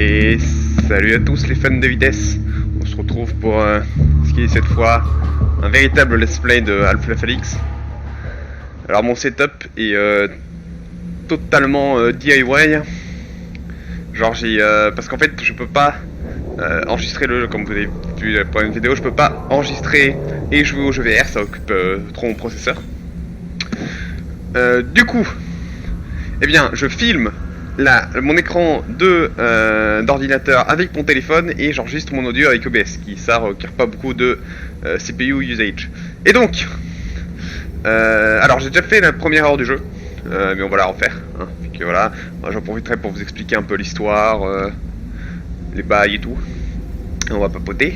Et salut à tous les fans de vitesse. On se retrouve pour ce qui est cette fois un véritable let's play de Half-Life Alyx. Alors mon setup est totalement DIY. Genre parce qu'en fait je peux pas enregistrer le jeu, comme vous avez vu la première vidéo, je peux pas enregistrer et jouer au jeu VR, ça occupe trop mon processeur. Du coup, eh bien je filme mon écran d'ordinateur avec mon téléphone et j'enregistre mon audio avec OBS, ça requiert pas beaucoup de CPU usage. Et donc, alors j'ai déjà fait la première heure du jeu, mais on va la refaire. Hein, puis voilà, j'en profiterai pour vous expliquer un peu l'histoire, les bails et tout. On va papoter.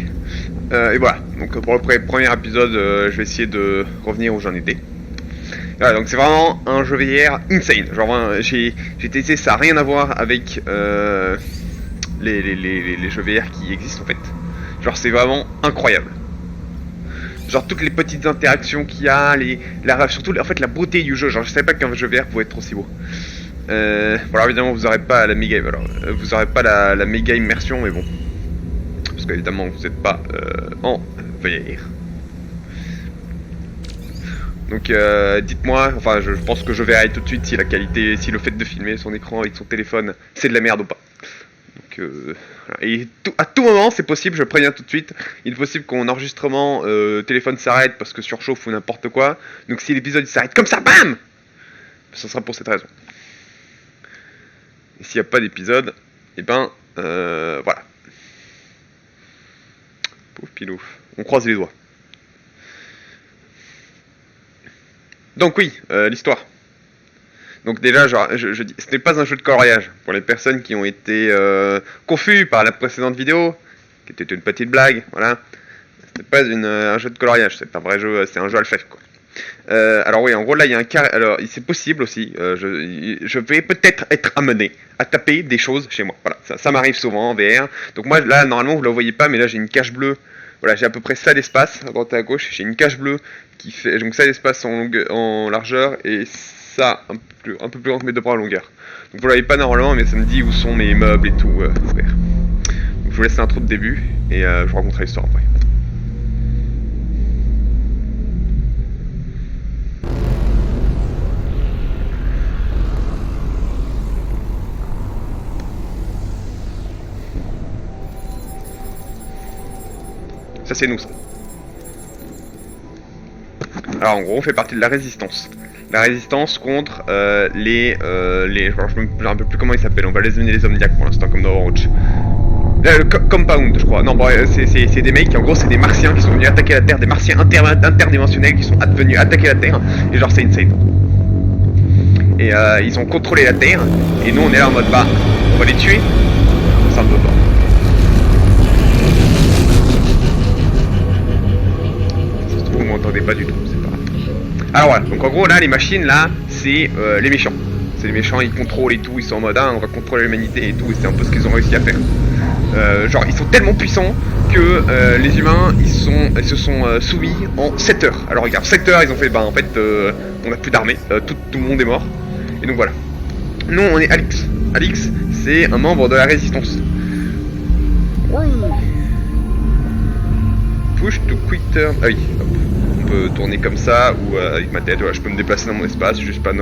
Et voilà, donc pour le premier épisode, je vais essayer de revenir où j'en étais. Voilà, donc c'est vraiment un jeu VR insane. Genre j'ai testé, ça n'a rien à voir avec les jeux VR qui existent en fait. Genre c'est vraiment incroyable. Genre toutes les petites interactions qu'il y a, surtout en fait la beauté du jeu. Genre je savais pas qu'un jeu VR pouvait être aussi beau. Voilà, évidemment vous aurez pas la méga, vous aurez pas la méga immersion, mais bon, parce qu'évidemment vous n'êtes pas en VR. Donc dites-moi, enfin je pense que je verrai tout de suite si la qualité, si le fait de filmer son écran avec son téléphone c'est de la merde ou pas. Donc et à tout moment c'est possible, je préviens tout de suite, il est possible que mon enregistrement téléphone s'arrête parce que surchauffe ou n'importe quoi. Donc si l'épisode s'arrête comme ça, bam, ce sera pour cette raison. Et s'il n'y a pas d'épisode, et ben voilà. Pauvre pilou, on croise les doigts. Donc oui, l'histoire. Donc déjà, je dis, ce n'est pas un jeu de coloriage. Pour les personnes qui ont été confus par la précédente vidéo, qui était une petite blague, voilà. Ce n'est pas un jeu de coloriage, c'est un vrai jeu, c'est un jeu Half-Life, quoi. Alors oui, en gros là il y a un carré. Alors c'est possible aussi, je vais peut-être être amené à taper des choses chez moi. Voilà, ça m'arrive souvent en VR. Donc moi là normalement vous la voyez pas, mais là j'ai une cache bleue. Voilà, j'ai à peu près ça d'espace à droite et à gauche. J'ai une cache bleue qui fait donc ça d'espace en largeur et ça un peu plus grand que mes deux bras en longueur. Donc vous l'avez pas normalement, mais ça me dit où sont mes meubles et tout, frère. Donc je vous laisse l'intro de début et je vous raconterai l'histoire après. Ça c'est nous ça. Alors en gros on fait partie de la résistance. La résistance contre alors, je me rappelle un peu plus comment ils s'appellent. On va les nommer les Zomniacs pour l'instant comme dans Overwatch. Le Compound je crois. Non bon c'est des mecs, en gros c'est des martiens qui sont venus attaquer la Terre, des martiens interdimensionnels qui sont venus attaquer la Terre. Et genre c'est insane. Et ils ont contrôlé la Terre. Et nous on est là en mode bah on va les tuer. Ça me peut pas. Vous m'entendez pas du tout, c'est pas grave. Alors voilà, donc en gros là les machines là c'est les méchants. C'est les méchants, ils contrôlent et tout, ils sont en mode on va contrôler l'humanité et tout, et c'est un peu ce qu'ils ont réussi à faire. Genre ils sont tellement puissants que les humains ils se sont soumis en 7 heures. Alors regarde, 7 heures ils ont fait en fait on n'a plus d'armée, tout le monde est mort. Et donc voilà. Nous on est Alyx. Alyx c'est un membre de la résistance. Push to quick turn. Ah oui, hop. On peut tourner comme ça ou avec ma tête, voilà, je peux me déplacer dans mon espace, juste pas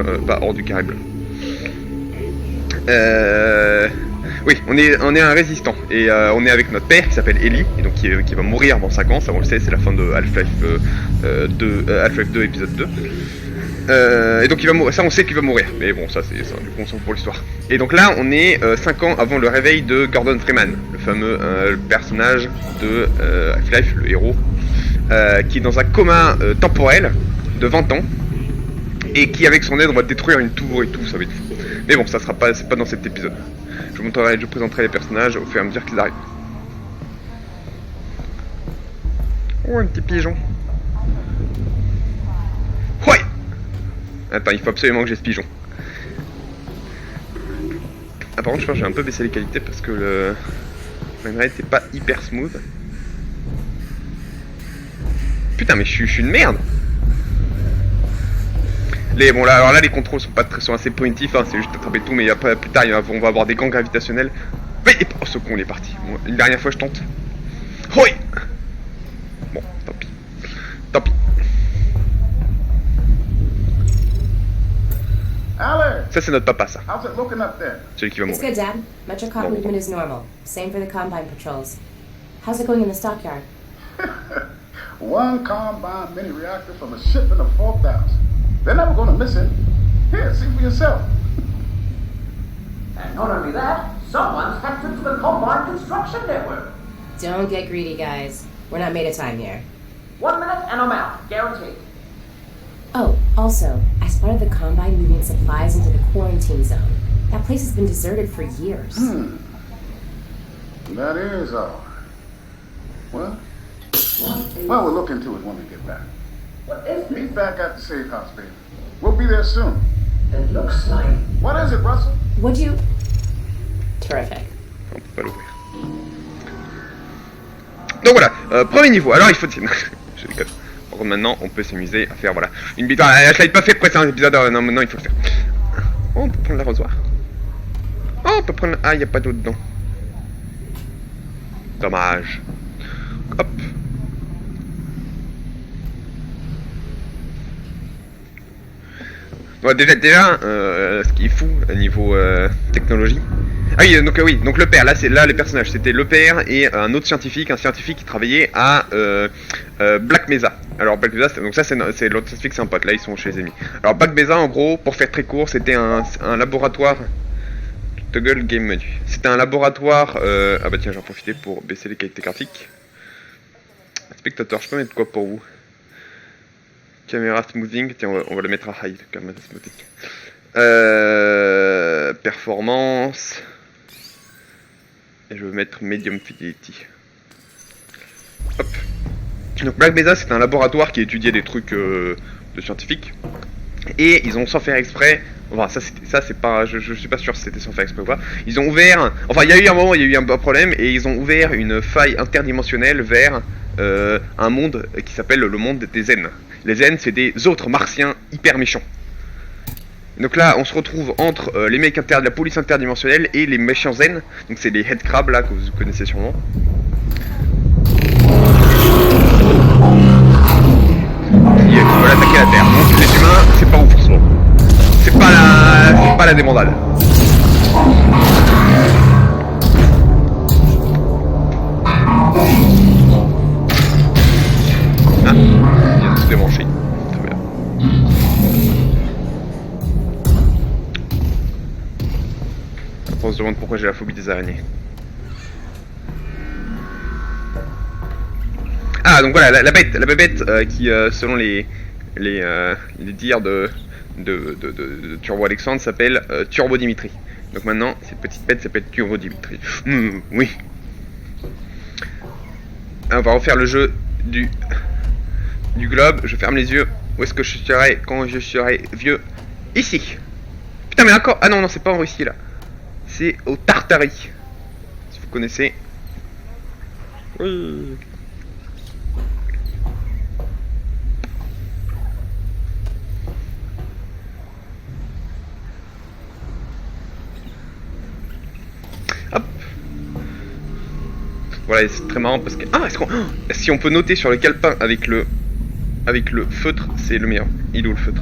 hors du carré bleu. Oui, on est un résistant et on est avec notre père qui s'appelle Ellie et donc qui va mourir dans 5 ans, ça on le sait, c'est la fin de Half-Life 2 épisode 2. Et donc il va mourir, ça on sait qu'il va mourir, mais bon ça c'est ça, du coup on s'en fout pour l'histoire. Et donc là on est 5 ans avant le réveil de Gordon Freeman, le fameux personnage de Half-Life, le héros, qui est dans un coma temporel de 20 ans et qui avec son aide on va détruire une tour et tout, ça va être fou. Mais bon ça sera pas, c'est pas dans cet épisode. Je présenterai les personnages au fur et à mesure qu'ils arrivent. Oh un petit pigeon. Ouais. Attends, il faut absolument que j'ai ce pigeon. Ah par contre je pense que j'ai un peu baissé les qualités parce que le framerate est pas hyper smooth. Putain mais je suis une merde. Bon là, alors là les contrôles sont assez primitifs, hein, c'est juste attraper tout, mais après, plus tard on va avoir des gants gravitationnels. Oui. Oui, oh, ce con il est parti. Bon, une dernière fois je tente. Oui. Bon, tant pis. Tant pis. Ça c'est notre papa, ça. Celui qui va It's mourir. good, Dad. Metrocop movement is normal. Same for the Combine patrols. How's it going in the stockyard? One Combine mini reactor from a shipment of 4,000. They're never going to miss it. Here, see for yourself. And not only that, someone's hacked into the Combine construction network. Don't get greedy, guys. We're not made of time here. 1 minute and I'm out, guaranteed. Oh, also, I spotted the Combine moving supplies into the quarantine zone. That place has been deserted for years. That is all. Well, we'll look into it when we get back. What is it? Meet back at the safe house, baby. We'll be there soon. It looks like... What is it, Russell? Would you... Terrific. On peut pas l'ouvrir. Donc voilà, premier niveau. Alors il faut... Je déconne. Par contre maintenant on peut s'amuser à faire voilà une bite. Je l'avais pas fait après c'est un épisode. Non maintenant il faut le faire. Oh, on peut prendre l'arrosoir. Oh on peut prendre... Ah il n'y a pas d'eau dedans. Dommage. Hop. Ouais, déjà ce qui est fou à niveau technologie. Ah oui, donc le père, là les personnages, c'était le père et un autre scientifique, qui travaillait à Black Mesa. Alors Black Mesa, donc ça c'est l'autre scientifique, c'est un pote, là ils sont chez les ennemis. Alors Black Mesa en gros, pour faire très court, c'était un laboratoire. Toggle game menu. C'était un laboratoire. Ah bah tiens, j'en profitais pour baisser les qualités graphiques. Spectateur, je peux mettre quoi pour vous? Caméra smoothing, tiens on va le mettre à high, caméra smoothing. Performance. Et je vais mettre medium fidelity. Hop. Donc Black Mesa c'est un laboratoire qui étudiait des trucs de scientifiques. Et ils ont sans faire exprès, enfin ça c'est pas, je suis pas sûr si c'était sans faire exprès ou pas. Ils ont ouvert, enfin il y a eu un moment, il y a eu un problème et ils ont ouvert une faille interdimensionnelle vers un monde qui s'appelle le monde des Zen. Les Zen c'est des autres martiens hyper méchants. Donc là on se retrouve entre les mecs de la police interdimensionnelle et les méchants Zen. Donc c'est les headcrabs là que vous connaissez sûrement. Qui veulent attaquer la Terre. Donc les humains, c'est pas ouf en ce moment. C'est pas la débandade. Ah, il vient de se démancher. Très bien. Après on se demande pourquoi j'ai la phobie des araignées. Ah donc voilà la bébête qui selon les dires de Turbo Alexandre s'appelle Turbo Dimitri. Donc maintenant cette petite bête s'appelle Turbo Dimitri. Oui. Ah, on va refaire le jeu du globe. Je ferme les yeux. Où est-ce que je serai quand je serai vieux? Ici. Putain mais encore. Ah non c'est pas en Russie là. C'est au Tartarie. Si vous connaissez. Oui. Voilà, c'est très marrant parce que... Ah, si on peut noter sur le calepin avec le feutre, c'est le meilleur. Il est où le feutre?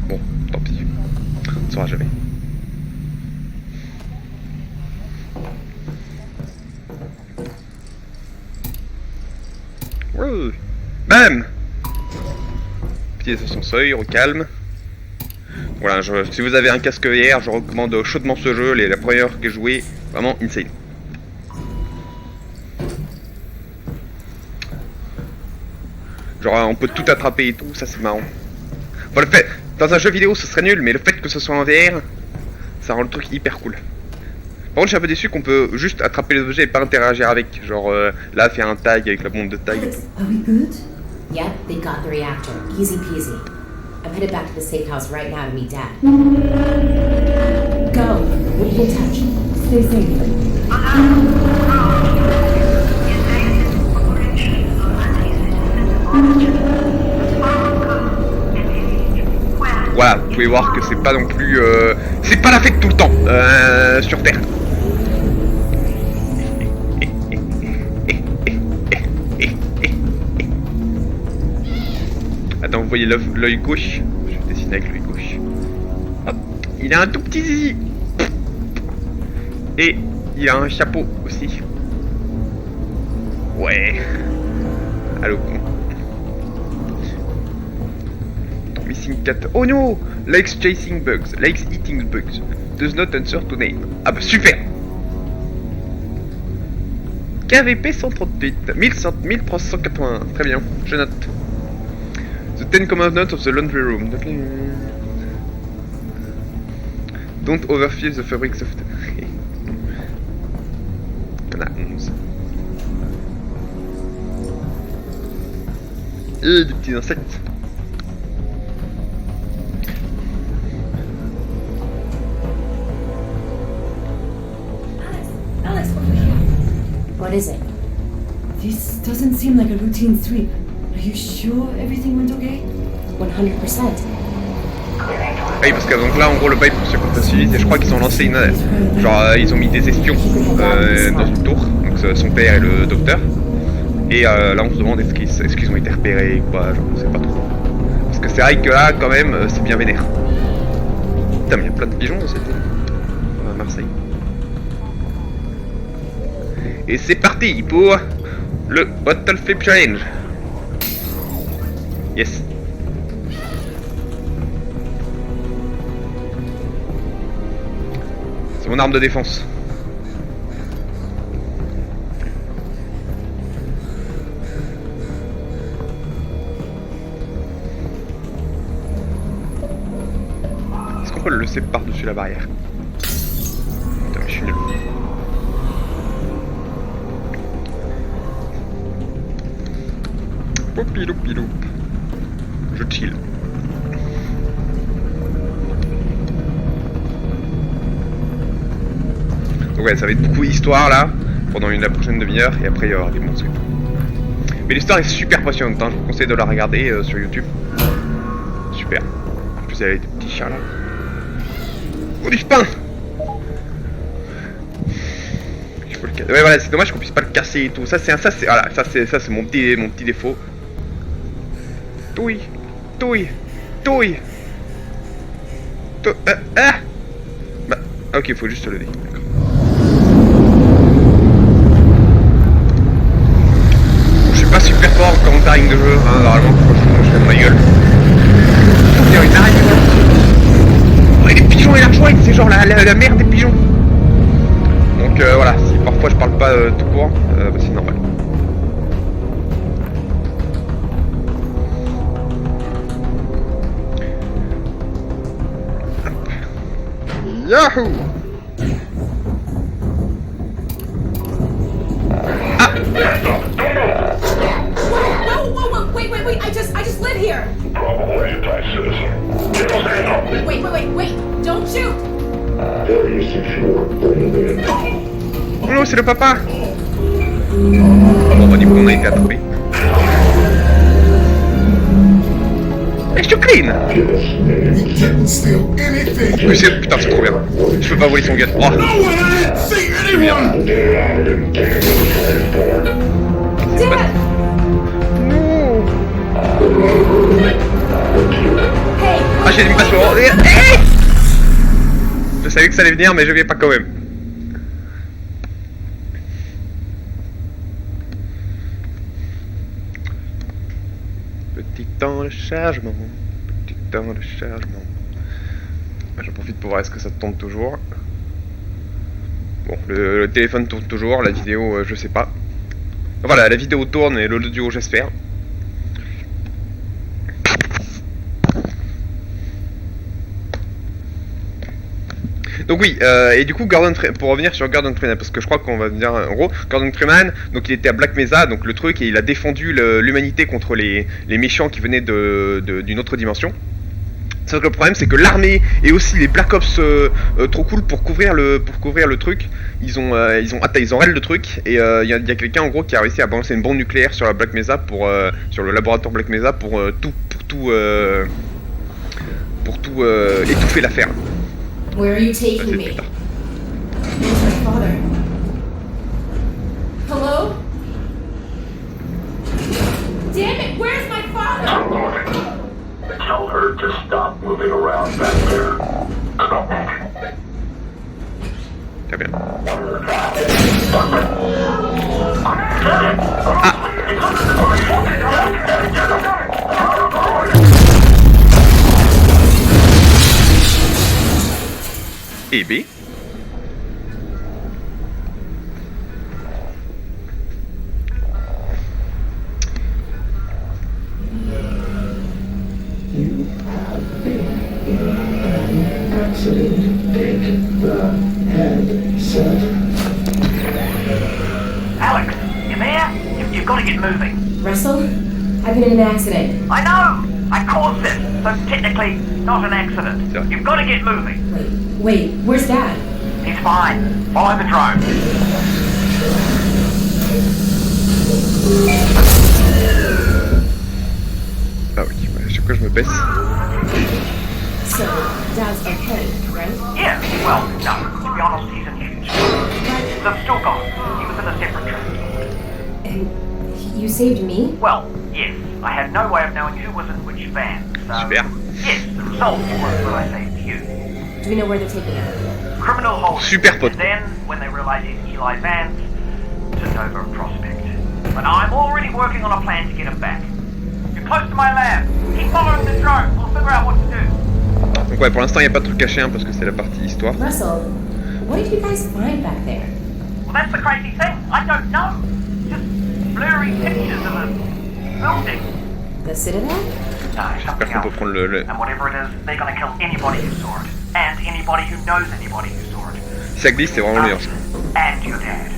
Bon, tant pis. On ne saura jamais. Ouais. Bam. Petit ascenseur, au calme. Voilà, si vous avez un casque VR, je recommande chaudement ce jeu. La première que j'ai joué, vraiment insane. Genre on peut tout attraper et tout, ça c'est marrant. Bon, le fait, dans un jeu vidéo ce serait nul, mais le fait que ce soit en VR, ça rend le truc hyper cool. Par contre je suis un peu déçu qu'on peut juste attraper les objets et pas interagir avec. Genre là faire un tag avec la bombe de tag et tout. Are we good? Yep, they got the reactor. Easy peasy. I'm headed back to the safe house right now to meet Dad. Go. We'll be in touch. Stay safe. Voilà, vous pouvez voir que c'est pas non plus C'est pas la fête tout le temps sur Terre. Attends, vous voyez l'œil gauche? Je vais dessiner avec l'œil gauche. Hop. Il a un tout petit zizi. Et il a un chapeau aussi. Ouais. Allô. Missing cat. Oh no! Likes chasing bugs. Likes eating bugs. Does not answer to name. Ah bah super! KVP 138. 1381. Très bien. Je note. The 10 Commandments of the Laundry Room. Don't overfill the fabrics of the... Il y en a 11. Et des petits insectes. Alex, over here. What is it? This doesn't seem like a routine sweep. Are you sure everything went okay? 100%. Oui, parce que donc là, en gros, le bail pour ceux qui ont pas suivi, c'est je crois qu'ils ont lancé une... genre, ils ont mis des espions dans une tour, donc son père et le docteur. Et là, on se demande est-ce qu'ils ont été repérés ou pas, genre, on sait pas trop. Parce que c'est vrai que là, quand même, c'est bien vénère. Putain, mais il y a plein de pigeons dans cette île. À Marseille. Et c'est parti pour le Bottle Flip Challenge. Yes. C'est mon arme de défense. Est-ce qu'on peut le laisser par-dessus la barrière? Putain, mais je suis nul. Poupilou. Je chill. Donc ouais, ça va être beaucoup d'histoire là, pendant la prochaine demi-heure, et après il y aura des monstres. Mais l'histoire est super passionnante, hein. Je vous conseille de la regarder sur YouTube. Super. En plus il y a des petits chats là. Oh du pain. Ouais voilà, c'est dommage qu'on puisse pas le casser et tout. Ça c'est voilà, ça c'est mon petit défaut. Touille. Bah, ok, faut juste se lever. D'accord. Je suis pas super fort en commentaring de jeu, hein, normalement, franchement, je fais de ma gueule. Il y a une araignée là. Oh, et les pigeons et la chouette, c'est genre la mère des pigeons. Donc voilà, si parfois je parle pas tout court, bah, c'est normal. Yahoo! Ah! Whoa, wait, I just live here. Probable anti-citizen. Wait, don't shoot. Oh non, c'est le papa! Bon, bah du coup, on a été attrapé. Et je te clean! Oui, putain, c'est trop bien. Je peux pas voler son gun. Oh. C'est bien. Dad! Non. Hey! Ah, j'ai mis pas sur... Hey! Je savais que ça allait venir, mais je vais pas quand même. Petit temps de chargement. Petit temps de chargement. J'en profite pour voir est-ce que ça tourne toujours. Bon, le téléphone tourne toujours, la vidéo je sais pas. Voilà, la vidéo tourne et l'audio j'espère. Donc oui, et du coup pour revenir sur Gordon Freeman, parce que je crois qu'on va dire en gros, Gordon Freeman, donc il était à Black Mesa, donc le truc, et il a défendu l'humanité contre les méchants qui venaient d'une autre dimension. Sauf que le problème c'est que l'armée et aussi les Black Ops trop cool pour couvrir le truc, ils ont raid le truc, et il y a quelqu'un en gros qui a réussi à balancer une bombe nucléaire sur la Black Mesa sur le laboratoire Black Mesa pour tout étouffer l'affaire. Where are you Ça, taking c'est me? plus tard. Where's my father? Hello? Damn it, where's my father? Tell her to stop moving around back there. Stop. Très bien. Et B. Alex, you there? You've got to get moving. Russell, I've been in an accident. I know! I caused it, so technically not an accident. Sorry. You've got to get moving. Wait, where's Dad? He's fine. Follow the drone. Ah oui, ouais, à chaque fois je me baisse. So, Dad's okay, right? Yeah, well, no. To be honest, he's in huge trouble. They've still got him. He was in a separate train. And you saved me? Well, yes. I had no way of knowing who was in which van. So, Super. yes, the result was that I saved you. Do we know where they're taking us? Criminal hold. Super pote. And then, when they realized it's Eli Vance, took over a prospect. But I'm already working on a plan to get him back. You're close to my lab. Keep following the drone. We'll figure out what to do. Donc ouais, pour l'instant il n'y a pas de truc caché hein, parce que c'est la partie histoire. Russell, what did you guys find back there? Well, that's the crazy thing. I don't know. Just blurry pictures of a building. The Citadel? No, J'espère something qu'on peut else. prendre le... And whatever it is, they're gonna kill anybody who saw it. And anybody who knows anybody who saw it. Si ça glisse, c'est vraiment le meilleur. And your dad.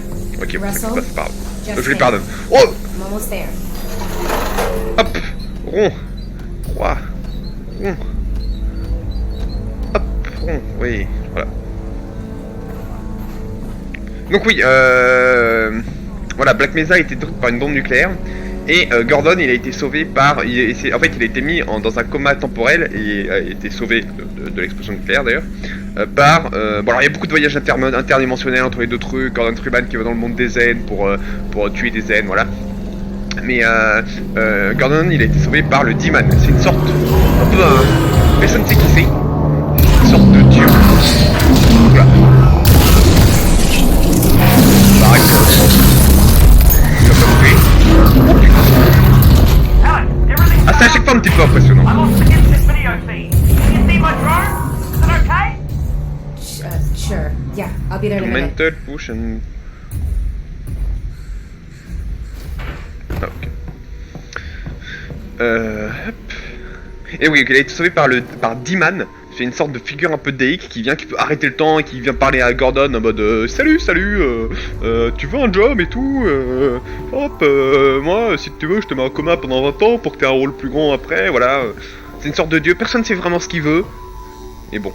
Ok, bon, Russell, c'est pas grave. just Donc je lui wait. pardonne. Oh. I'm almost there. Hop. Rond. 3. Rond. Hop. Rond. Oui. Voilà. Donc oui, voilà, Black Mesa a été détruite par une bombe nucléaire. Et Gordon, il a été sauvé par... en fait, il a été mis dans un coma temporel et a été sauvé de l'explosion nucléaire d'ailleurs. Bon, alors il y a beaucoup de voyages interdimensionnels entre les deux trucs. Gordon Freeman qui va dans le monde des zen pour tuer des zen, voilà. Mais Gordon, il a été sauvé par le D-Man. C'est une sorte... un peu personne ne sait qui c'est. C'est une sorte de dieu. Voilà. Pareil. Ah, c'est à chaque fois un petit peu impressionnant. I lost the instant video feed. Can you see my drone? Is it okay? Sure. Yeah, I'll be there in a minute. Mental push and... Ah, ok. Hop. Et oui, il a été sauvé par D-Man. C'est une sorte de figure un peu déique qui peut arrêter le temps et qui vient parler à Gordon en mode salut, tu veux un job et tout, moi, si tu veux, je te mets en coma pendant 20 ans pour que tu aies un rôle plus grand après, voilà. C'est une sorte de dieu, personne ne sait vraiment ce qu'il veut. Et bon.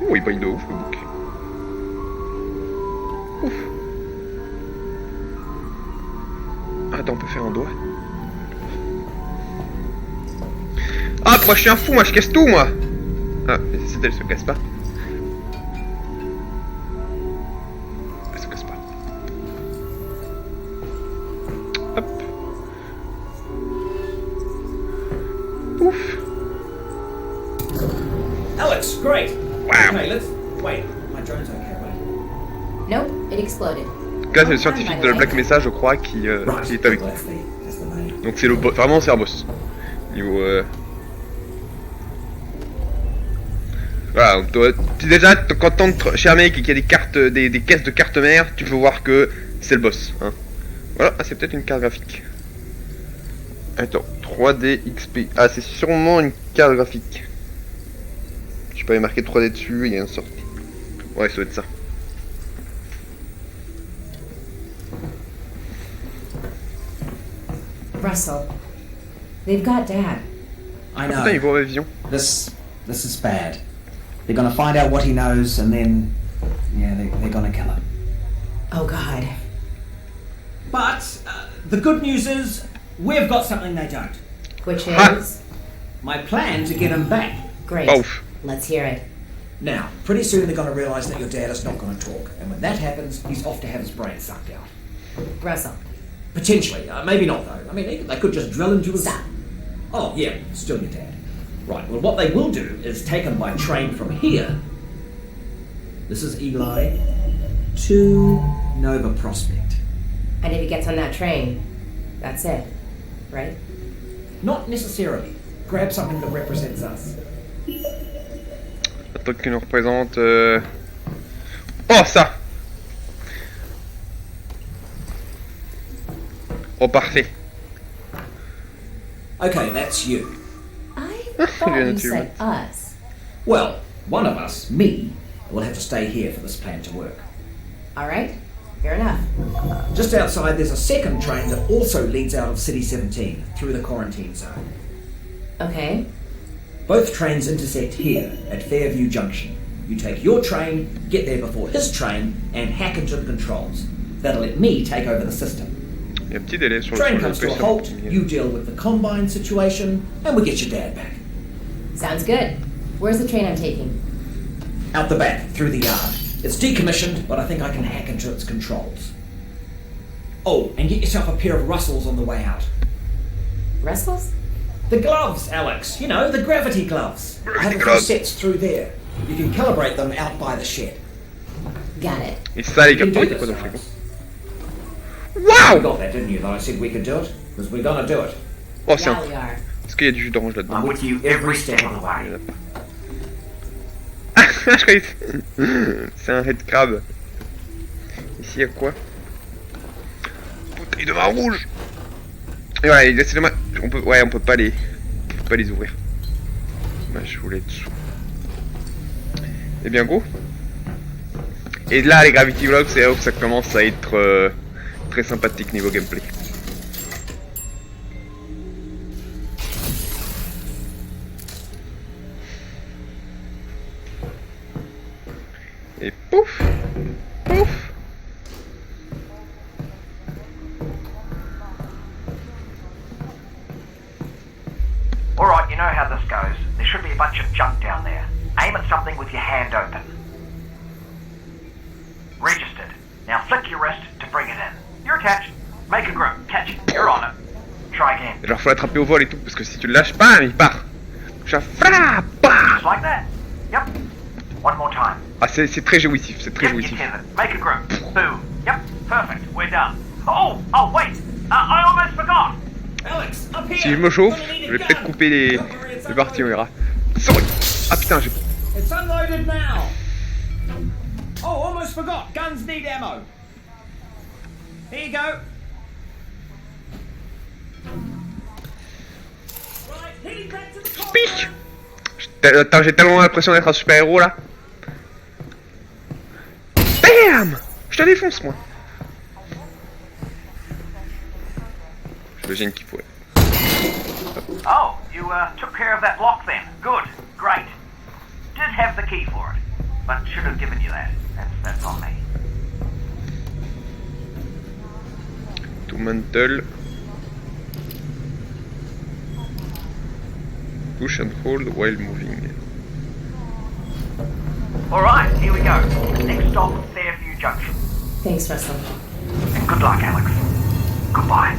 Oh, il brille de ouf le bouc. Ouf. Attends, on peut faire un doigt. Ah, moi je suis un fou, moi je casse tout, moi. Ah, mais c'est elle se casse pas. Elle se casse pas. Hop. Ouf. Alex, great. Wow. Okay, let's wait. My drone's okay, wait. Nope, it exploded. Donc là, c'est le scientifique de la Black Mesa, je crois, qui est avec nous. That's the main. Donc c'est le boss, vraiment c'est un boss. Niveau voilà, donc toi, déjà quand t'entres chez un mec et qu'il y a des cartes, des caisses de cartes mères, tu peux voir que c'est le boss. Hein. Voilà, ah, c'est peut-être une carte graphique. Attends, 3D XP. Ah, c'est sûrement une carte graphique. Je sais pas, il y a marqué 3D dessus, il y a une sorte. Ouais, ça doit être ça. Russell, they've got Dad. I Putain, il know. voit ma vision. This is bad. They're gonna find out what he knows, and then, yeah, they're gonna kill him. Oh God. But the good news is We've got something they don't. Which Ah. is? My plan to get him back. Great. Oh. Let's hear it. Now, pretty soon they're going to realise that your dad is not going to talk, and when that happens, he's off to have his brain sucked out. Russell, Potentially, maybe not though. I mean, they could just drill into his... stop. Oh, yeah, still your dad. Right, well, what they will do is take him by train from here. This is Eli to Nova Prospect. And if he gets on that train, that's it, right? Not necessarily. Grab something that represents us. Un truc qui nous représente... Oh, ça! Oh, parfait. Okay, that's you. I thought Yeah, you too. said us. Well, one of us, me, will have to stay here for this plan to work. All right, fair enough. Just outside, there's a second train that also leads out of City 17 through the quarantine zone. Okay, Both trains intersect here at Fairview Junction. You take your train, get there before his train, and hack into the controls. That'll let me take over the system. Il y a un petit délai sur Train le comes to a pression. halt, you deal with the Combine situation, and we get your dad back. sounds good. Where's the train I'm taking? Out the back, through the yard. It's decommissioned, but I think I can hack into its controls. Oh, and get yourself a pair of Russells on the way out. Russells? The gloves, Alex. You know, the gravity gloves. I have a few gloves. sets through there. You can calibrate them out by the shed. Got it. Et ça, les You can capteurs, do il y a this, quoi dans le frigo? Alex. You Waouh! got that, didn't you, that I said we could do it? Because we're gonna do it. Oh, c'est Yeah, un... we are. Est-ce qu'il y a du jus d'orange là-dedans? I'm with you every step of the Il y way. en a pas. Ah, je croyais que c'est un head crab. Ici, il y a quoi? Bouteille de vin rouge! Et voilà, c'est dommage. On peut pas les ouvrir. Bah, je voulais être dessous. Et bien, go. Et là, les Gravity Blocks, c'est là où ça commence à être très sympathique niveau gameplay. Et pouf! Pouf! Alright, you know how this goes. There should be a bunch of junk down there. Aim at something with your hand open. Registered. Now flick your wrist to bring it in. You're attached. Make a grip. Catch it. You're on it. Try again. Et genre, faut l'attraper au vol et tout, parce que si tu le lâches pas, il part. Je frappe! Just like that. Yep. One more time. Ah, c'est très jouissif, c'est très Yep, you're jouissif. tethered. Make a grip. Boom. Yep. Perfect. We're done. Oh, wait. I almost forgot. Alex, up here! Si je me chauffe, Gonna need je a vais gun. peut-être couper les parties, on verra. Sorry. Ah putain, j'ai... It's unloaded now! Oh, almost forgot. Guns need ammo. Here you go. Right, heading back to the Spic! Attends, j'ai tellement l'impression d'être un super héros là. Bam! Je te défonce moi. J'imagine qu'il pourrait. Oh, you took care of that lock then. Good. Great. Did have the key for it, but should have given you that. That's on me. To mantle. Push and hold while moving. Alright, here we go. Next stop, Fairview Junction. Thanks, Russell. And good luck, Alex. Goodbye.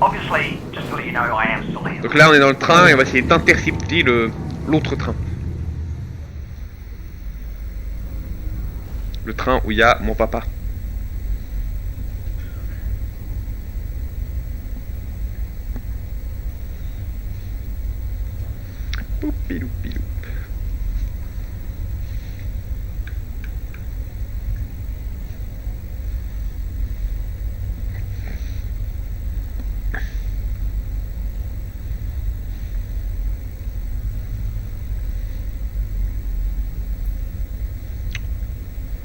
Obviously, just to let you know, I am still here. Donc là on est dans le train et on va essayer d'intercepter l'autre train. Le train où il y a mon papa. Poupiloupiloup.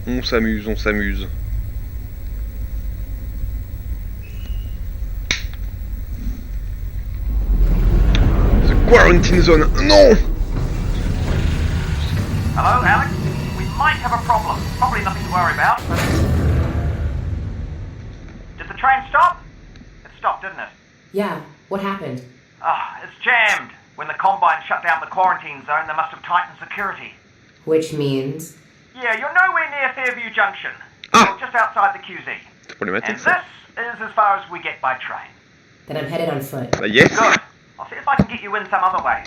On s'amuse, on s'amuse. The quarantine zone. Non! Hello, Alex? We might have a problem. Probably nothing to worry about, but... Did the train stop? It didn't it? Yeah, what happened? Ah, it's jammed. When the Combine shut down the quarantine zone, they must have tightened security. Which means. Yeah, you're nowhere near Fairview Junction. Ah. You're just outside the QZ. C'est problématique And ça. this is as far as we get by train. Then I'm headed on foot. Bah yes. Good. I'll see if I can get you in some other way.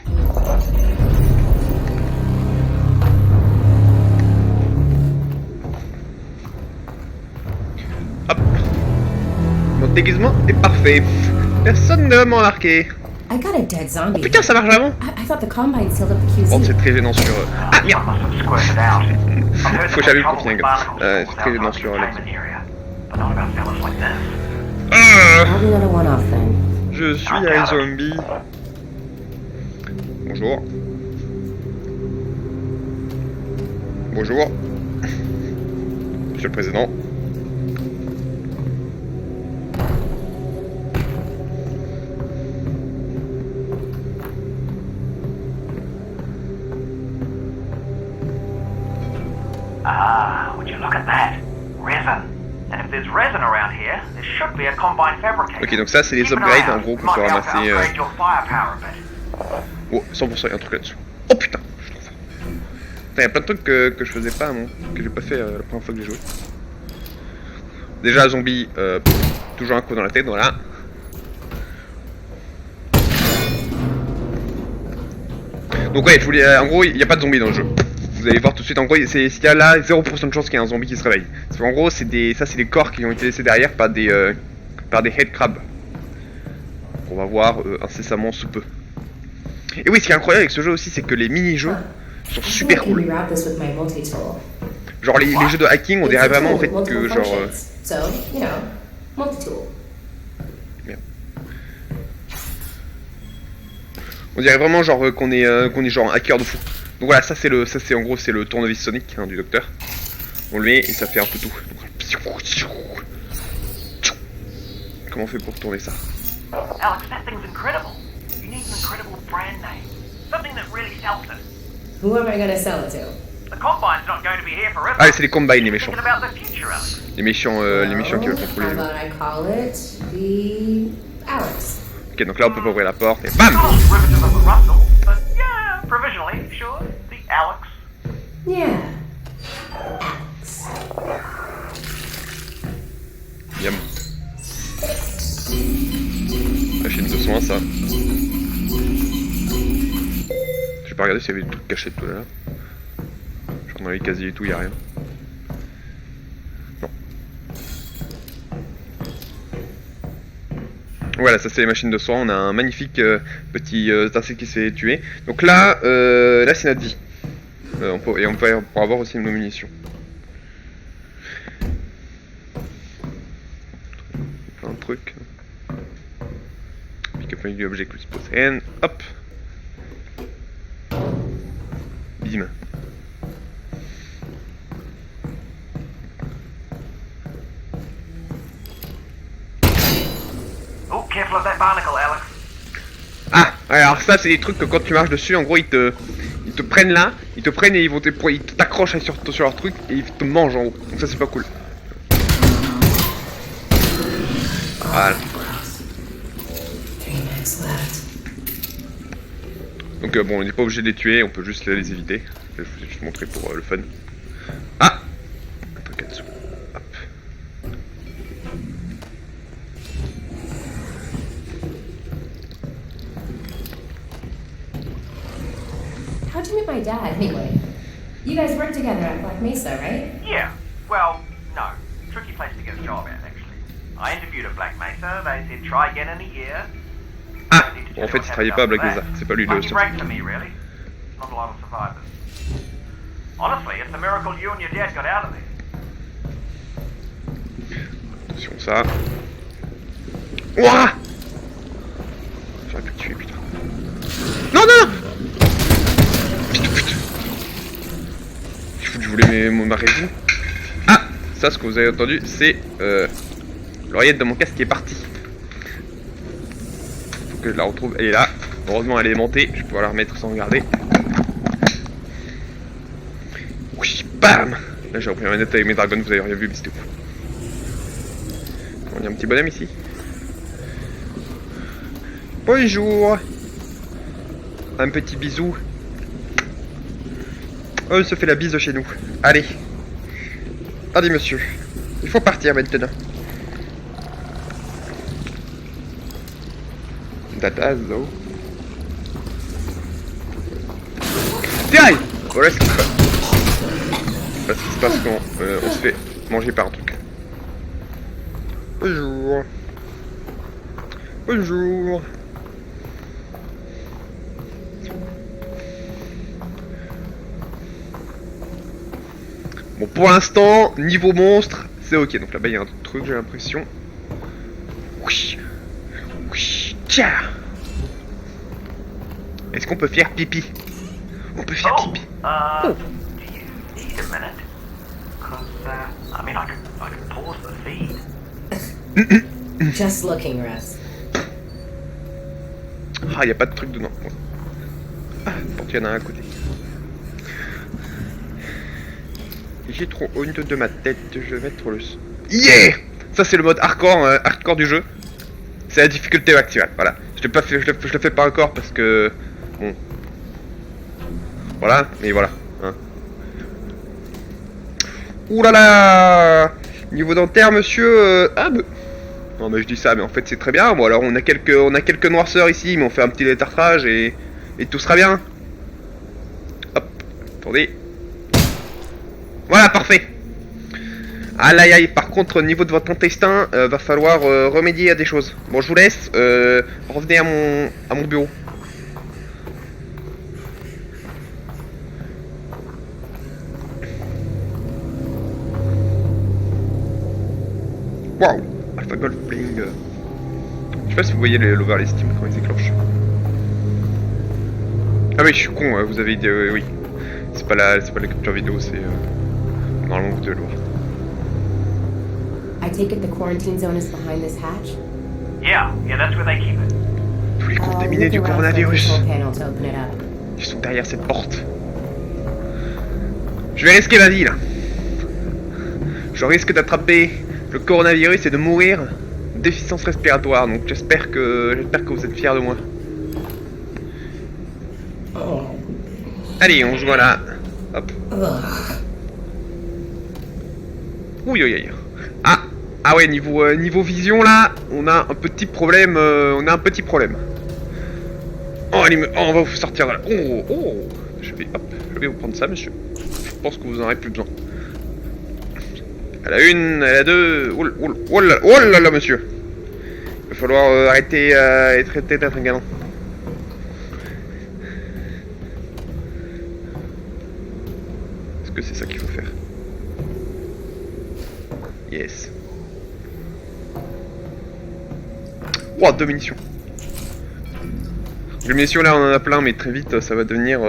Hop. Mon déguisement est parfait. Personne ne va m'en remarquer. I got a dead zombie. Putain, ça marche vraiment. I thought the Combine sealed up the Bon, QZ. c'est très gênant sur... Ah, I merde. must have squirted out. I've heard Faut some jamais le trouble continuer, with gars. barnacles C'est très gênant outside sur the la... containment area, but not about fellas like this. I'll be another one off then. Je suis un zombie. Bonjour. Bonjour. Monsieur le Président. Ah, would you look at that? Resin. And if there's resin around here, there should be a Combine fabricator. Ok, donc ça c'est les Keep an upgrades eye en out. gros qu'on Might peut be able to ramasser. upgrade your firepower a bit. Oh, 100% il y a un truc là-dessus. Oh putain, je trouve ça. Putain, il y a plein de trucs que je faisais pas, moi, que j'ai pas fait la première fois que j'ai joué. Déjà, zombie, toujours un coup dans la tête, voilà. Donc ouais, je voulais, en gros, il n'y a pas de zombies dans le jeu. Vous allez voir tout de suite, en gros, s'il y a là 0% de chance qu'il y ait un zombie qui se réveille. Parce qu'en gros, c'est des corps qui ont été laissés derrière par des head crabs. On va voir incessamment sous peu. Et oui, ce qui est incroyable avec ce jeu aussi, c'est que les mini-jeux sont super cool. Reroute this with my multi-tool. Genre les jeux de hacking, on It's dirait a vraiment en tool fait with que multiple genre... functions. So, you know, multi-tool. On dirait vraiment genre qu'on est genre un hacker de fou. Donc voilà, ça c'est en gros c'est le tournevis sonique hein, du docteur. On le met et ça fait un peu tout. Comment on fait pour tourner ça? Alex, that thing's incredible. You need an incredible brand name. Something that really sells it. Who am I gonna sell it to? The Combine's not going to be here forever. Ah, c'est les Combine les méchants. Thinking about the future, Alex. Les méchants qui veulent contrôler How les gens. about I call it the Alex? Ok, donc là on peut pas ouvrir la porte et BAM! Not as riveted as the Russell, but yeah, provisionally, sure. The Alex. Yeah. Alex. Yam. Machine de soins, ça. J'ai pas regardé s'il y avait des trucs cachés tout à l'heure. Genre dans les casiers et tout, y'a rien. Non. Voilà, ça c'est les machines de soins. On a un magnifique petit insecte qui s'est tué. Donc là, là c'est notre vie. On peut avoir aussi nos munitions. Plein de trucs. Pick up any object with both hands. Hop. Bim. Oh, careful of that barnacle, Alex. Ah, alors ça c'est des trucs que quand tu marches dessus, en gros ils te prennent là, ils te prennent et ils t'accrochent sur leur truc et ils te mangent en haut. Donc ça c'est pas cool. Voilà. Donc bon, on n'est pas obligé de les tuer, on peut juste les éviter. Je vais juste montrer pour le fun. Ah, un truc là-dessous. Hop. How'd you meet my dad, anyway? You guys work together at Black Mesa, right? Yeah. Well, no. Tricky place to get a job at, actually. I interviewed at Black Mesa. They said try again in a year. Ah, bon, en fait il travaillait pas à Black Mesa, c'est pas lui le Lucky seul. break for me, really. Not a lot of survivors. Honestly, it's a miracle you and your dad got out of there. Attention ça. Ouah! J'aurais pu le tuer, putain. Non, non, non! Putain, putain. Je voulais ma résine. Ah! Ça, ce que vous avez entendu, c'est l'oreillette de mon casque qui est partie. Faut que je la retrouve. Elle est là. Heureusement, elle est aimantée. Je vais pouvoir la remettre sans regarder. Oui, bam! Là, j'ai repris ma manette avec mes dragons. Vous avez rien vu, mais c'était fou. On a un petit bonhomme ici. Bonjour. Un petit bisou. On se fait la bise chez nous. Allez. Allez, monsieur. Il faut partir maintenant. Datazo. Tiens! Voilà ce qui se passe. Voilà ce qui se passe quand on se fait manger par un truc. Bonjour. Bonjour. Bon, pour l'instant, niveau monstre, c'est ok. Donc là-bas, il y a un truc, j'ai l'impression. Oui. Oui. Tiens. Est-ce qu'on peut faire pipi? On peut faire pipi. Do you need a minute? Because, I mean, I could pause the feed. Just looking, Russ. Ah, y a pas de truc dedans. Ah, pourtant, il y en a un à côté. J'ai trop honte de ma tête, je vais mettre le... Yeah! Ça c'est le mode hardcore, hardcore du jeu. C'est la difficulté actuelle, voilà. Je l'ai pas fait, je le fais pas encore parce que... Bon... Voilà, mais voilà. Hein. Ouh là là! Niveau dentaire, monsieur... Ah, bah... Non mais je dis ça, mais en fait c'est très bien. Bon alors on a quelques noirceurs ici, mais on fait un petit détartrage et tout sera bien. Hop, attendez. Voilà, parfait. Aïe aïe aïe, par contre au niveau de votre intestin, va falloir remédier à des choses. Bon, je vous laisse, revenez à mon bureau. Waouh, Alpha Golf Playing. Je sais pas si vous voyez l'overlay Steam quand il déclenche. Ah oui, je suis con, vous avez dit oui. C'est pas la capture vidéo, c'est normalement vous devez le voir. I take it the quarantine zone is behind this hatch? Yeah, that's where they keep it. Tous les contaminés Look du around for the coronavirus. control panel to open it up. Ils sont derrière cette porte. Je vais risquer ma vie là. Je risque d'attraper le coronavirus et de mourir de déficience respiratoire. Donc j'espère que vous êtes fiers de moi. Allez, on se voit là. Hop. Ouh, ah ouais, niveau vision là, on a un petit problème. Oh, allez, on va vous sortir là. Oh. Je vais vous prendre ça, monsieur. Je pense que vous en aurez plus besoin. À la une, à la deux. Oh là là, monsieur. Il va falloir arrêter d'être un galant. Est-ce que c'est ça qu'il faut faire? Yes. Oh, 2 munitions. Les munitions là, on en a plein, mais très vite, ça va devenir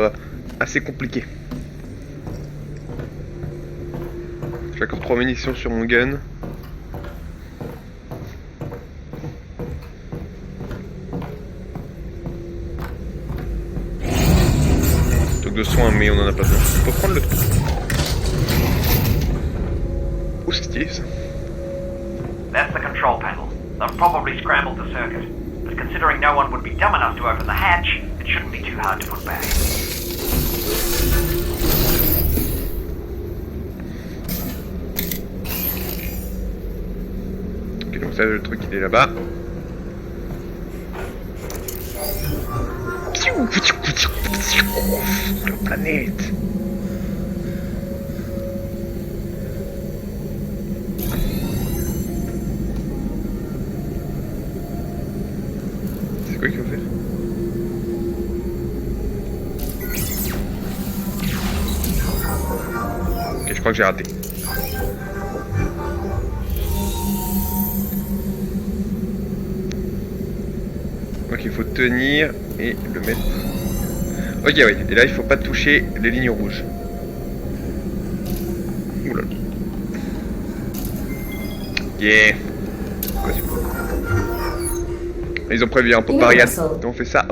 assez compliqué. J'ai encore 3 munitions sur mon gun. Truc de soin, mais on en a pas besoin. Faut prendre le truc. Oh, c'est stylé ça. That's the control panel. They've probably scrambled the circuit. But considering no one would be dumb enough to open the hatch, it shouldn't be too hard to put back. Ok, donc ça, le truc il est là-bas. La planète. C'est quoi qu'il faut faire? Ok, je crois que j'ai raté. Donc il faut tenir et le mettre. Ok, oui, et là il faut pas toucher les lignes rouges. Oula. Yeah. Ils ont prévu un peu par rien. On fait ça.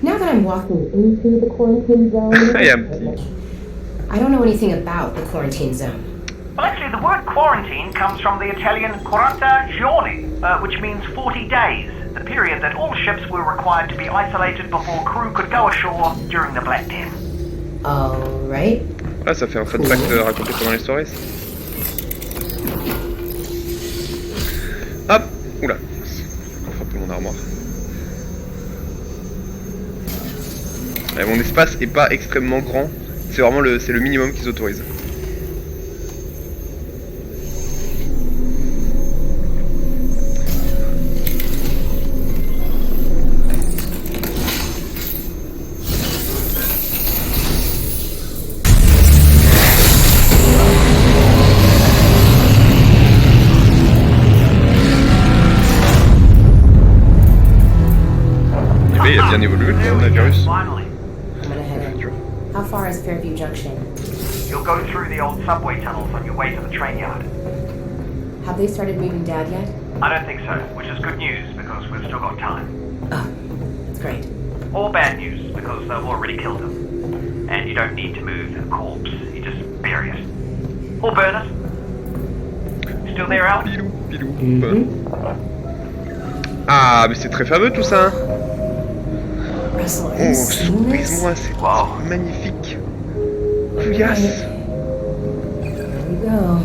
Now that I'm walking into the quarantine zone, Il y a un petit. I don't know anything about the quarantine zone. Well, actually, the word quarantine comes from the Italian 40 giorni, which means 40 days. the period that all ships were required to be isolated before crew could go ashore during the Black Death. Alright. Ah, ça fait un fun fact raconté pendant les soirées. Ça. Hop. Oula. J'ai frappé mon armoire. Ouais, mon espace est pas extrêmement grand. C'est vraiment le minimum qu'ils autorisent. Il a bien évolué le coronavirus. Finally, I'm gonna head in. How far is Fairview Junction? you'll go through the old subway tunnels on your way to the train yard. Have they started moving Dad yet? I don't think so, which is good news because we've still got time. Oh, that's great. Or bad news because they've already killed him. And you don't need to move the corpse, you just bury it. Or burn it. Still there, Alex? Pilou, pilou. Ah, mais c'est très fameux tout ça. Hein. Russell, are Oh, you seeing this? surprise-moi, c'est Wow. magnifique. Couillasse. There we go.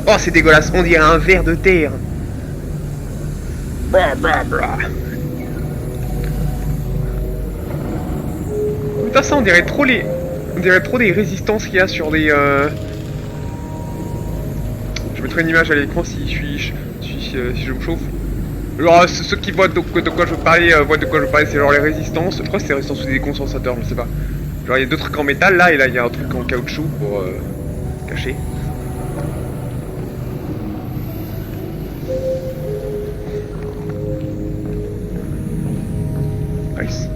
Oh, c'est dégueulasse, on dirait un ver de terre. Putain, ça, on dirait trop des résistances qu'il y a sur des... Je mettrai une image à l'écran si je me chauffe. Alors, ceux qui voient de quoi je veux parler, c'est genre les résistances. Je crois que c'est les résistances ou des condensateurs, je sais pas. Genre, il y a deux trucs en métal là, et là, il y a un truc en caoutchouc pour cacher. Nice.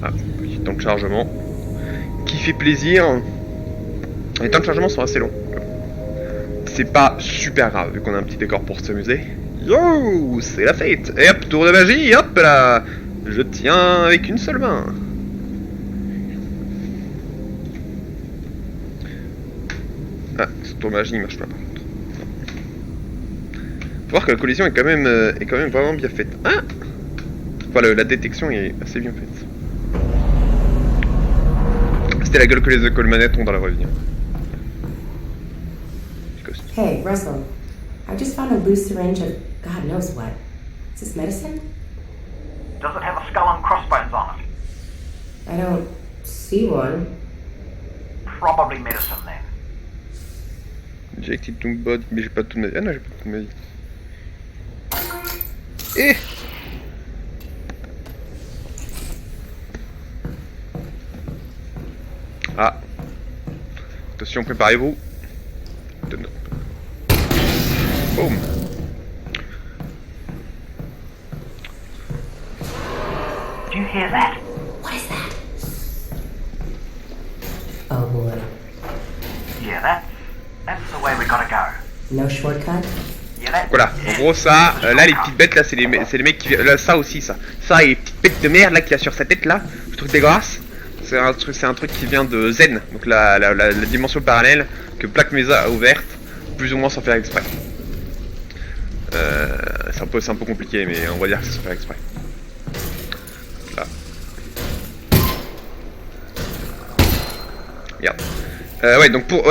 Ah, petit temps de chargement qui fait plaisir. Les temps de chargement sont assez longs. C'est pas super grave vu qu'on a un petit décor pour s'amuser. Yo, c'est la fête. Et hop, tour de magie, hop là. Je tiens avec une seule main. Ah, ce tour de magie il marche pas par contre. Faut voir que la collision est quand même vraiment bien faite. Ah, enfin, la détection est assez bien faite. C'était la gueule que les écoles-manettes ont dans la vraie vie. Hey, Russell. I just found a loose syringe of God knows what. Is this medicine? Does it have a skull and crossbones on it? I don't see one. Probably medicine then. Injected to body, mais j'ai pas tout ma vie. Ah non, j'ai pas tout ma vie. Eh! Ah! Attention, préparez-vous. Boom! Do you hear that? What is that? Oh boy. Yeah, that's the way we gotta go. No shortcut? Yeah, that. Voilà, en gros ça, là les petites bêtes là c'est les mecs qui... Là ça aussi ça. Ça et les petites bêtes de merde là qu'il y a sur sa tête là, le truc dégueulasse. C'est un truc qui vient de Zen, donc la dimension parallèle que Black Mesa a ouverte, plus ou moins sans faire exprès. C'est un peu compliqué mais on va dire que c'est sans faire exprès. Là. Regarde. Ouais,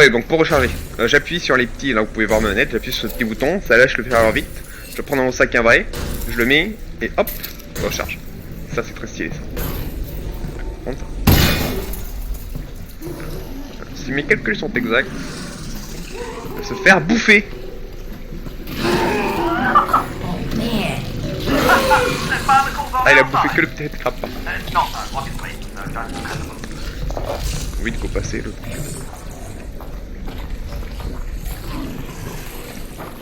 donc pour recharger, j'appuie sur les petits, là vous pouvez voir ma manette, j'appuie sur ce petit bouton, ça lâche le fer vite, je le prends dans mon sac à vrai, je le mets, et hop, je recharge. Ça c'est très stylé ça. Prendre ça. Si mes calculs sont exacts, il va se faire bouffer. Ah, il a bouffé que le petit crap. It's not though, obviously. So don't look at them. Oui, il faut passer le.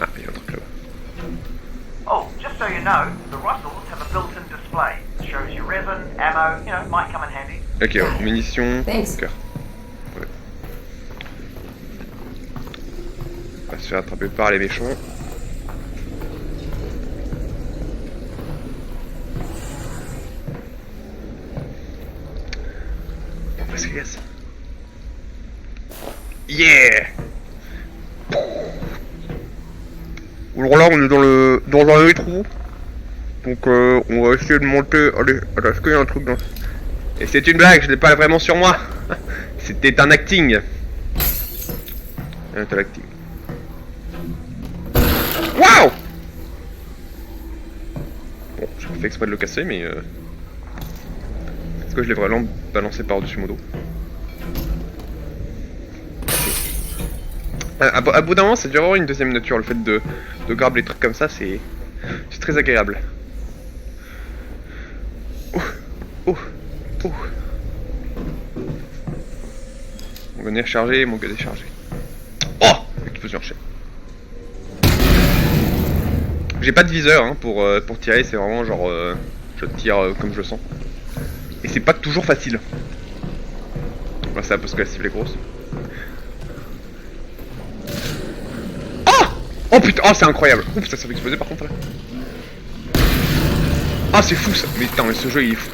Ah, il y a un truc là-bas. Oh, just so you know, the Russells have a built-in display. It shows you resin, ammo, you know, might come in handy. Ok, ouais, munitions, Thanks. cœur. Ouais. fait attraper par les méchants. Bon, Las Vegas. Yeah! Alors là, on est dans un métro. Donc on va essayer de monter. Allez, attends, est-ce qu'il y a un truc dans... Et c'est une blague, je l'ai pas vraiment sur moi. C'était un acting. Un acting. Waouh! Bon, j'ai fait exprès de le casser, mais est-ce que je l'ai vraiment balancé par-dessus mon dos? À bout d'un moment, c'est déjà vraiment une deuxième nature, le fait de grab les trucs comme ça, c'est très agréable. Oh, oh, oh. Mon gun est rechargé, mon gun est chargé. Oh! Explosion en chaîne. J'ai pas de viseur hein, pour tirer, c'est vraiment genre je tire comme je le sens. Et c'est pas toujours facile. Voilà, c'est parce que la cible est grosse. Oh putain, oh c'est incroyable. Oups, ça fait exploser par contre là. Ah c'est fou ça. Mais putain, mais ce jeu il est fou.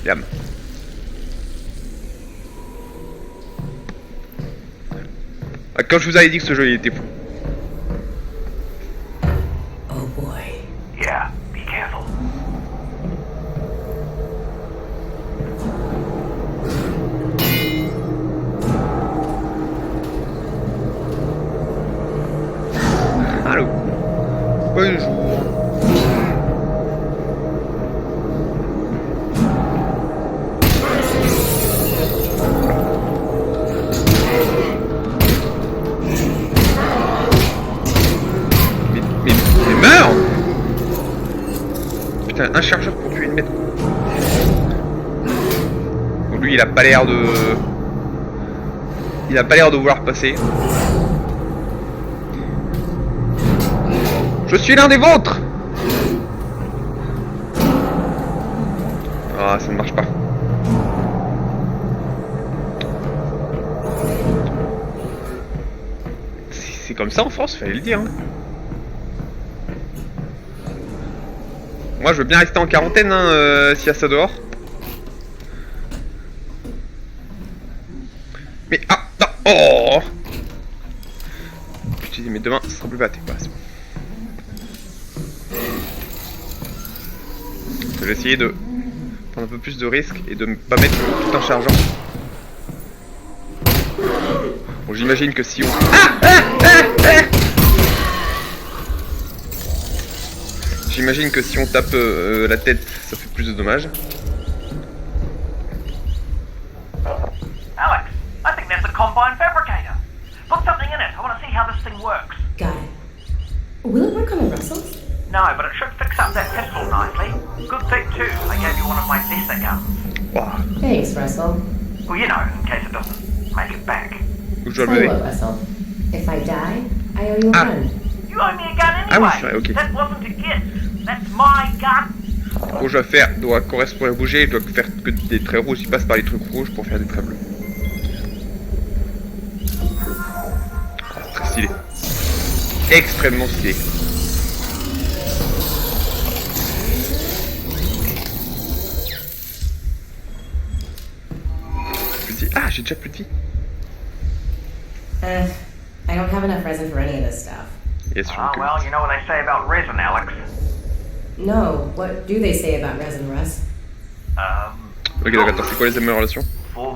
Yam. Ah, quand je vous avais dit que ce jeu il était fou. Oh boy. Yeah, be careful. Allô. Bonjour. Mais meurs! Putain, un chargeur pour tuer une bête. Bon, lui il a pas l'air de... Il a pas l'air de vouloir passer. Je suis l'un des vôtres! Ah, ça ne marche pas. C'est comme ça en France, fallait le dire. Hein. Moi, je veux bien rester en quarantaine hein, s'il y a ça dehors. Mais ah, non, oh! Putain, mais demain, ça sera plus batté. Voilà, c'est bon. Je vais essayer de prendre un peu plus de risques et de ne pas mettre tout un chargeur. Bon, j'imagine que si on... J'imagine que si on tape la tête, ça fait plus de dommages. Alex, I think there's a combine fabricator. Put something in it. I want to see how this thing works. Got it. Will it work on the Russells? No, but it should fix up that pistol nicely. Good thing too, I gave you one of my lesser guns. Wow. Thanks, Russell. Well, you know, in case it doesn't make it back. Où je dois Tell le you lever. what, Russell. If I die, I owe you a run. You owe me a gun Ah oui, anyway. c'est vrai, ok. That wasn't a gift. That's my gun. Ce que je dois faire doit correspondre à bouger, je dois faire que des traits rouges, il passe par les trucs rouges pour faire des traits bleus. Ah, très stylé. Extrêmement stylé. Plus de vie. Ah, j'ai déjà plus de vie. I don't have enough resin for any of this stuff. Yes, je Oh, me well, you know what they say about resin, Alex. No, what do they say about resin, Russ? Ok, d'accord, attends, c'est quoi les améliorations? For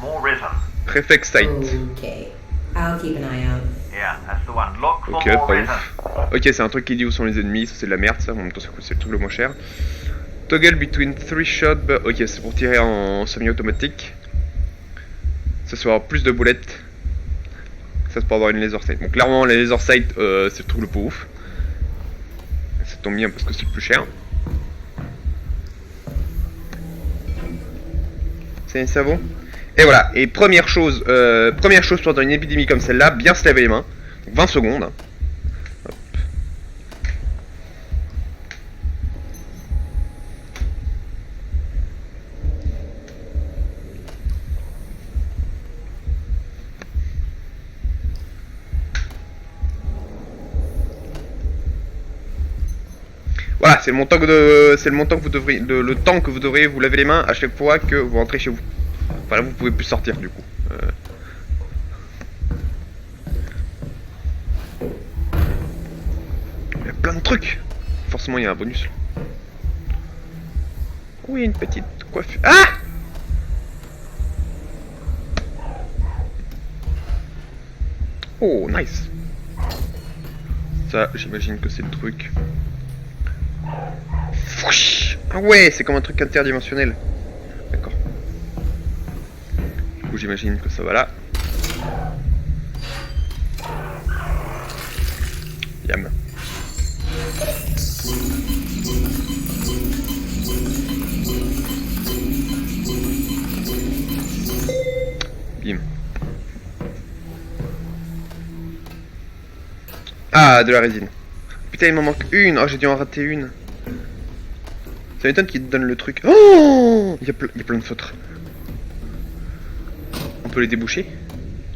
more resin. Reflex sight. Okay. I'll keep an eye out. Yeah, that's the one. Look for Ok, more pas resin. ouf. Ok, c'est un truc qui dit où sont les ennemis, ça c'est de la merde ça, en même temps c'est le truc le moins cher. Toggle between 3 shots, ok, c'est pour tirer en semi-automatique. Ça c'est pour avoir plus de boulettes. Ça c'est pour avoir une laser sight. Bon, clairement, les laser sight, c'est le truc le plus ouf. Ça tombe bien parce que c'est le plus cher. C'est savon. Et voilà, et première chose pendant une épidémie comme celle-là, bien se laver les mains. Donc 20 secondes. Hop. Voilà, c'est le montant que vous devriez, le temps que vous devriez vous laver les mains à chaque fois que vous rentrez chez vous. Enfin là, vous pouvez plus sortir du coup. Il y a plein de trucs. Forcément, il y a un bonus. Oui, une petite coiffure. Ah! Oh, nice. Ça, j'imagine que c'est le truc. Fouch. Ah ouais, c'est comme un truc interdimensionnel. D'accord. Du coup, j'imagine que ça va là. Yam. Bim. Ah, de la résine. Putain, il m'en manque une. Oh, j'ai dû en rater une. Ça m'étonne qu'il te donne le truc. Oh, il y a plein de feutres. On peut les déboucher?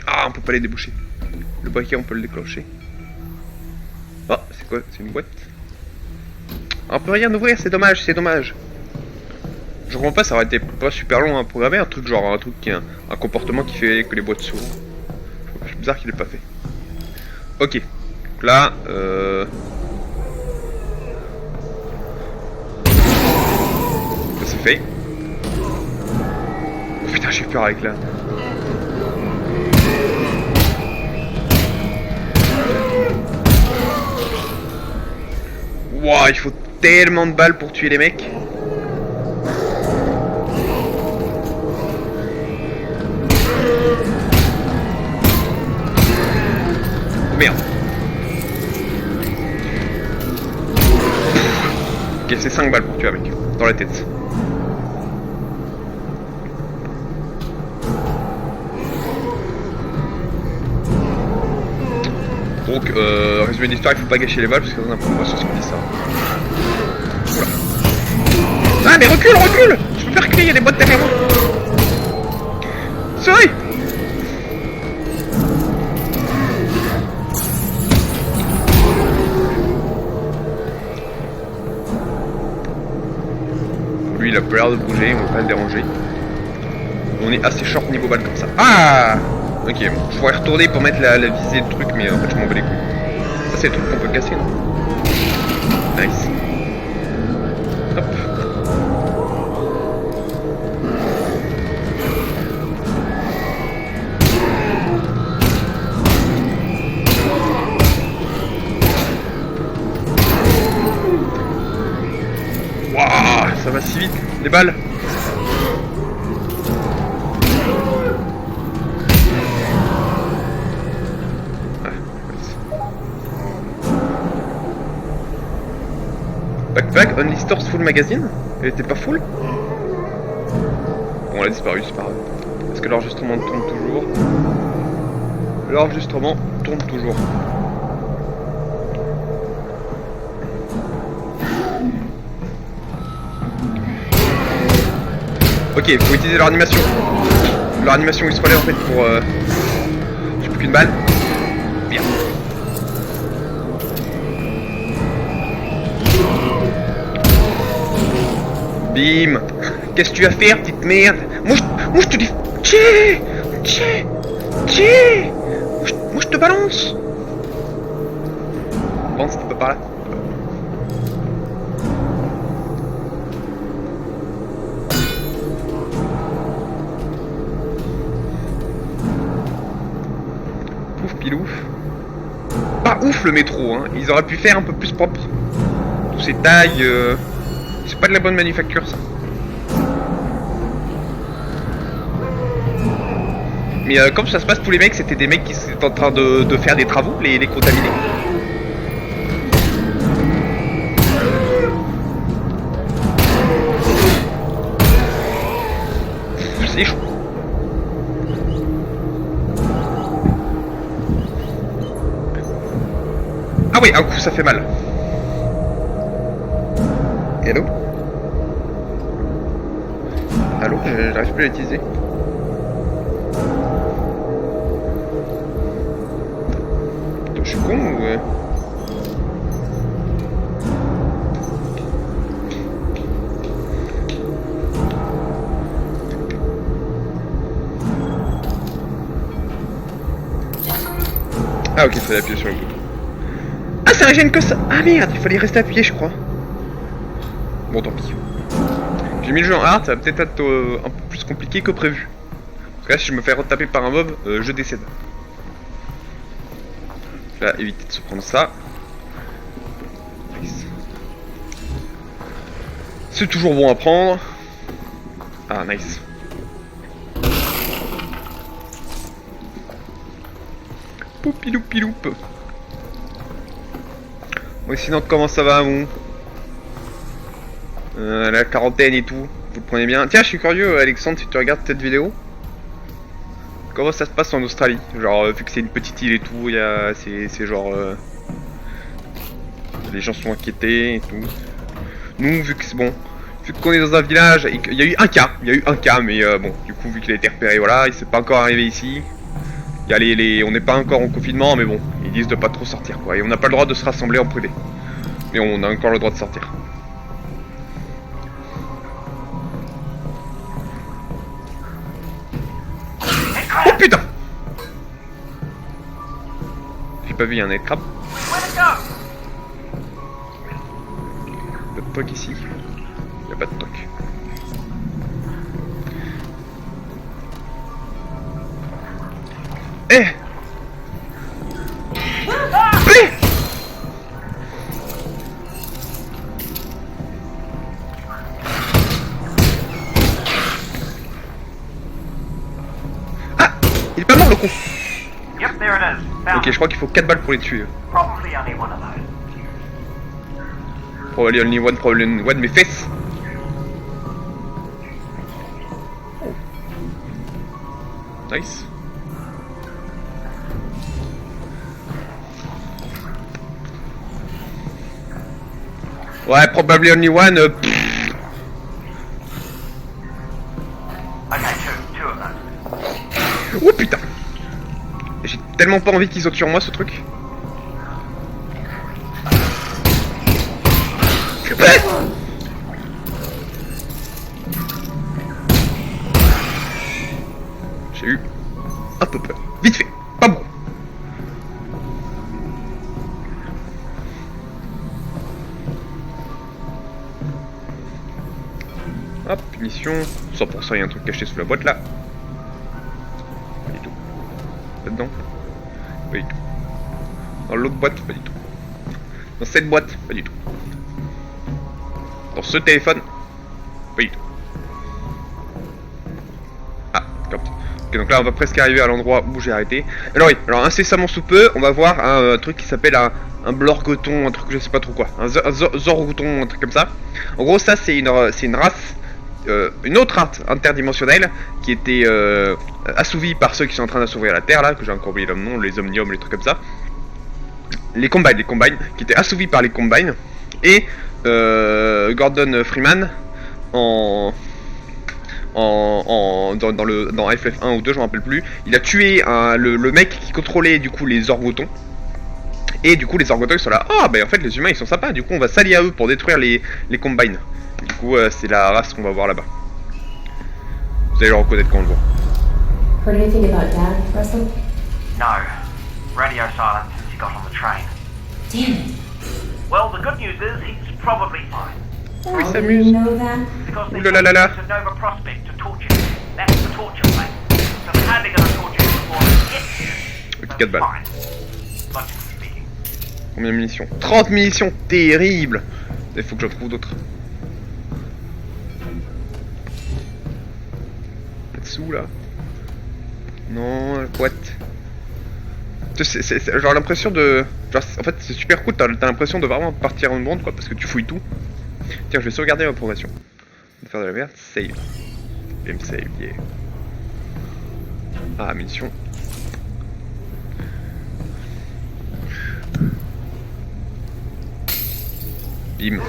Ah, on peut pas les déboucher. Le briquet, on peut le déclencher. Oh, c'est quoi? C'est une boîte? On peut rien ouvrir, c'est dommage, c'est dommage. Je comprends pas, ça aurait été pas super long à programmer, un truc qui a un comportement qui fait que les boîtes s'ouvrent. C'est bizarre qu'il l'ait pas fait. Ok. Donc là, ça c'est fait. Oh, putain, j'ai peur avec là. Wow, il faut tellement de balles pour tuer les mecs. Merde. Ok, c'est 5 balles pour tuer avec. Dans la tête. Donc, résumé d'histoire, il faut pas gâcher les balles parce que dans un peu on va sur ce qu'on dit ça. Oula. Ah, mais recule, recule! Je peux faire reculer, il y a des boîtes derrière moi. Sorry! Lui, il a pas l'air de bouger, on va pas le déranger. On est assez short niveau balle comme ça. Ah! Ok, bon, je pourrais retourner pour mettre la visée le truc, mais en fait je m'en bats les couilles. Ça c'est le truc qu'on peut casser, non? Nice. Hop. Waouh, ça va si vite, les balles. Backpack, Only Stores Full Magazine? Elle était pas full? Bon, elle a disparu, c'est pas grave. Est-ce que l'enregistrement tourne toujours? L'enregistrement tourne toujours. Ok, il faut utiliser leur animation. Leur animation ils se relèvent en fait pour... J'ai plus qu'une balle. Bien. Bim. Qu'est-ce que tu vas faire, petite merde? Moi je te dis... Tchè. Moi je te balance. Bon, c'était pas par là. Pouf pilouf. Pas ouf le métro, hein. Ils auraient pu faire un peu plus propre. Tous ces tailles... C'est pas de la bonne manufacture, ça. Mais comme ça se passe, tous les mecs, c'était des mecs qui étaient en train de faire des travaux, les contaminés. C'est chaud. Ah oui, un coup, ça fait mal. Allô? Allô? J'arrive plus à l'utiliser. Je suis con ou... Ah ok, il fallait appuyer sur le bouton. Ah, ça régène que ça. Ah merde, il fallait rester appuyé, je crois. Bon, tant pis. J'ai mis le jeu en hard, ça va peut-être être un peu plus compliqué que prévu. Parce que là, si je me fais retaper par un mob, je décède. Je vais éviter de se prendre ça. Nice. C'est toujours bon à prendre. Ah, nice. Poupiloupiloup. Bon, sinon, comment ça va, bon la quarantaine et tout, vous le prenez bien. Tiens, je suis curieux, Alexandre, si tu regardes cette vidéo. Comment ça se passe en Australie? Genre, vu que c'est une petite île et tout, c'est genre... les gens sont inquiétés et tout. Nous, vu que c'est bon, vu qu'on est dans un village, il y a eu un cas, mais bon, du coup, vu qu'il a été repéré, voilà, il s'est pas encore arrivé ici. Il y a on n'est pas encore en confinement, mais bon, ils disent de pas trop sortir, quoi. Et on n'a pas le droit de se rassembler en privé. Mais on a encore le droit de sortir. Oh putain! J'ai pas vu, il y a un nightcrab. Pas de toc ici. Il y a pas de toc. Eh! Blé! Ah! Il est pas mort le con! Yep, there it is. Found Ok, je crois qu'il faut 4 balles pour les tuer. Probably only one of those. Probably only one, mes fesses! Nice. Ouais, probably only one. Okay, two of those. Oh putain! J'ai tellement pas envie qu'ils sautent sur moi ce truc. J'ai eu un peu peur. Vite fait, pas bon. Hop, punition. 100%, il y a un truc caché sous la boîte là. Pas du tout. Là-dedans. Pas du tout. Dans l'autre boîte, pas du tout. Dans cette boîte, pas du tout. Dans ce téléphone, pas du tout. Ah, comme ça. Ok, donc là on va presque arriver à l'endroit où j'ai arrêté. Alors oui, alors incessamment sous peu, on va voir un truc qui s'appelle un blorgoton, un truc je sais pas trop quoi. Un zorgoton, un truc comme ça. En gros ça c'est une race, une autre race interdimensionnelle qui était assouvie par ceux qui sont en train d'assouvir la Terre là, que j'ai encore oublié le nom, les Omniums, les trucs comme ça. Les Combines, qui étaient assouvis par les Combines. Et Gordon Freeman dans Half-Life 1 ou 2, je me rappelle plus, il a tué le mec qui contrôlait du coup les Zorgotons. Et du coup les Zorgotons ils sont là, ah bah en fait les humains ils sont sympas, du coup on va s'allier à eux pour détruire les Combines. Du coup c'est la race qu'on va voir là-bas. Vous allez le reconnaître quand on le voit. Heard anything about Dad, Russell? No. Radio silent since he got on the train. Damn it. Well, the good news is he's probably fine. Oh, il How do you s'amuse. know that? Because they Ouh là là là took him to Nova Prospect to torture him. That's the torture place. So they're hardly gonna torture him before he gets here. Ok, So 4 balles. fine. Logically speaking. Combien de munitions? 30 munitions, terrible. Il faut que j'en trouve d'autres. Dessous là. Non, la boîte. C'est genre l'impression de... Genre, en fait c'est super cool, t'as l'impression de vraiment partir en bande quoi, parce que tu fouilles tout. Tiens, je vais sauvegarder ma progression. On va faire de la merde, save. Game save, yeah. Ah, munitions. Bim.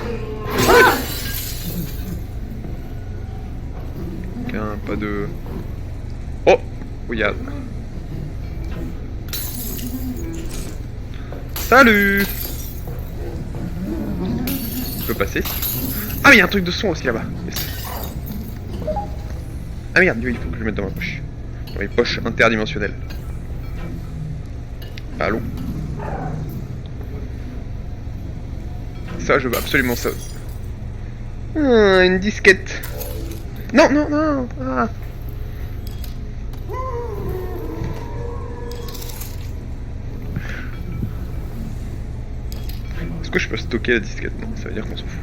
Aucun, pas de... Oh, regarde. Salut. Je peux passer. Ah mais il y a un truc de son aussi là-bas. Yes. Ah merde, il faut que je le mette dans ma poche. Dans mes poches interdimensionnelles. Allô. Ça, je veux absolument ça. Ah, une disquette. Non, non, non. Ah. Est-ce que je peux stocker la disquette? Non, ça veut dire qu'on s'en fout.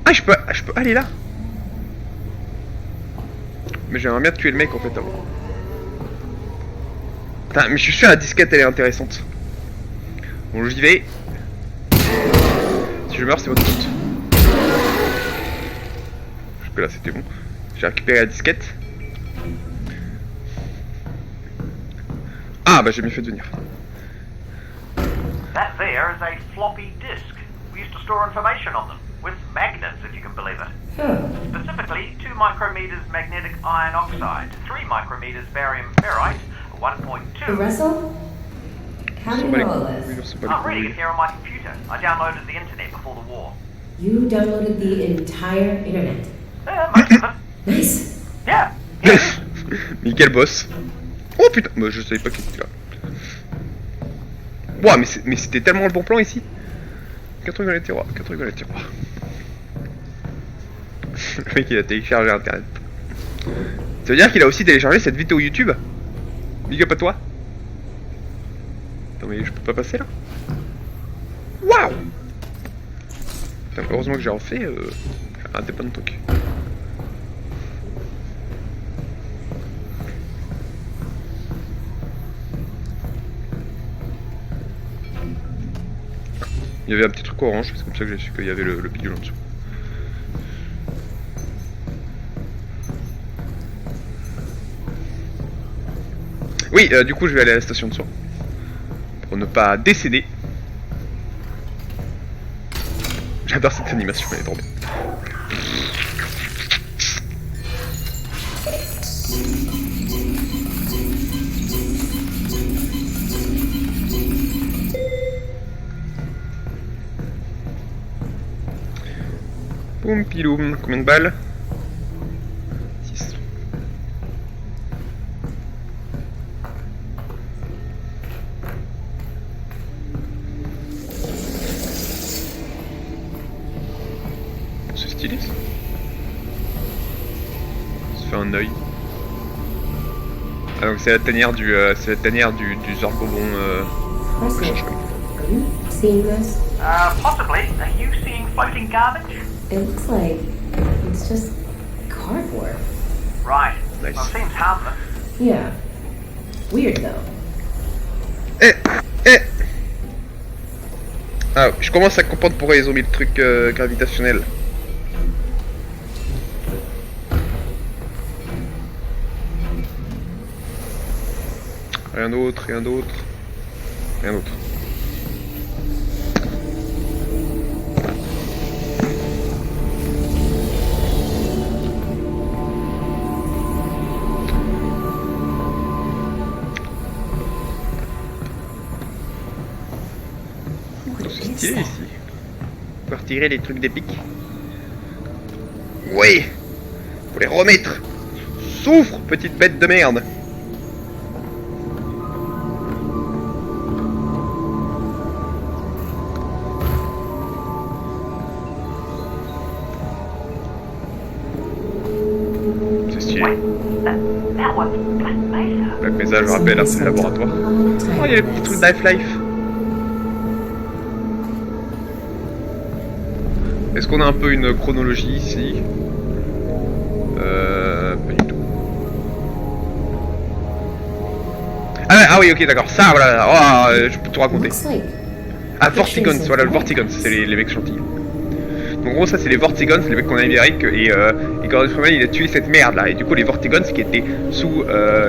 Ah, je peux aller là. Mais j'aimerais bien tuer le mec en fait avant. Putain, mais je suis sûr la disquette elle est intéressante. Bon, j'y vais. Si je meurs, c'est votre faute. Jusque là, c'était bon. J'ai récupéré la disquette. Ah, bah j'ai bien fait de venir. That there is a floppy disk. We used to store information on them, with magnets, if you can believe it. Specifically, 2 micrometers magnetic iron oxide, 3 micrometers barium ferrite, 1.2... Russell? How do you know all this? I'm reading it here on my computer. I downloaded the internet before the war. You downloaded the entire internet. Most of it. Nice. Yeah. Nickel boss. Oh putain, bah, je savais pas qu'il était là. Ouah, mais c'était tellement le bon plan ici. 4 trucs dans les tiroirs, 4 trucs dans les tiroirs. Le mec il a téléchargé internet. Ça veut dire qu'il a aussi téléchargé cette vidéo YouTube. Big up à toi. Attends mais je peux pas passer là. Waouh. Putain, heureusement que j'ai refait. J'ai raté plein de trucs. Il y avait un petit truc orange, c'est comme ça que j'ai su qu'il y avait le bidule en dessous. Oui, du coup je vais aller à la station de soins. Pour ne pas décéder. J'adore cette animation, elle est trop bien. Poum piloum, combien de balles? 6. C'est stylé ça. On se fait un œil. Ah donc c'est la tanière du Zorgobon que je cherche comme. Are you seeing this? Possibly. Are you seeing floating garbage? It looks like it's just cardboard. Right. Nice. Well, it seems harmless. Yeah. Weird though. Ah, je commence à comprendre pourquoi ils ont mis le truc gravitationnel. Rien d'autre, rien d'autre. Rien d'autre. C'est stylé ici. On peut retirer les trucs d'épique. Oui. Faut les remettre. Souffre, petite bête de merde. C'est stylé. That one's Black Mesa. Black Mesa, je rappelle, hein, c'est le laboratoire. Oh, il y a les petits trucs d'Half-Life. Est-ce qu'on a un peu une chronologie ici? Pas du tout. Ah oui, ok, d'accord. Ça, voilà. Oh, je peux tout raconter. Looks like Ah, Vortigons, voilà, le Vortigons, c'est les mecs gentils. Donc, en gros, ça, c'est les Vortigons, les mecs qu'on a libérés. Et Gordon Freeman, il a tué cette merde là. Et du coup, les Vortigons qui étaient sous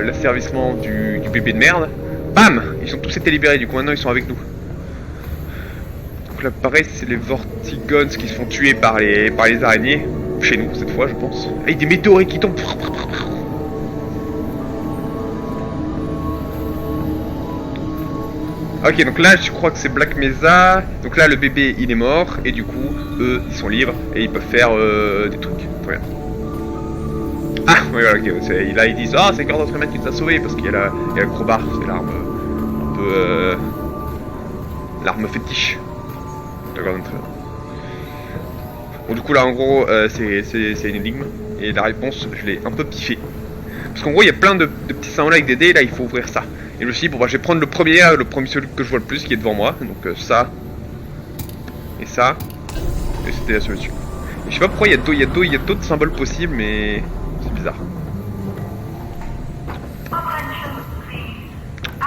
l'asservissement du bébé de merde, bam! Ils ont tous été libérés, du coup, maintenant ils sont avec nous. Donc là, pareil, c'est les Vortigons qui se font tuer par les araignées. Chez nous, cette fois, je pense. Avec des météorites qui tombent. Ok, donc là, je crois que c'est Black Mesa. Donc là, le bébé, il est mort. Et du coup, eux, ils sont libres. Et ils peuvent faire des trucs. Très bien. Ah, oui, voilà, ok. Là, ils disent, ah, c'est Gordon Freeman qui nous a sauvés. Parce qu'il y a le crowbar. C'est l'arme un peu... l'arme fétiche. D'accord, très bien. Bon, du coup, là, en gros, c'est une énigme. Et la réponse, je l'ai un peu piffée. Parce qu'en gros, il y a plein de petits symboles avec des dés. Là, il faut ouvrir ça. Et je me suis dit, bon, bah, je vais prendre le premier celui que je vois le plus, qui est devant moi. Donc, ça. Et ça. Et c'était la solution. Et je sais pas pourquoi il y a d'autres symboles possibles, mais c'est bizarre.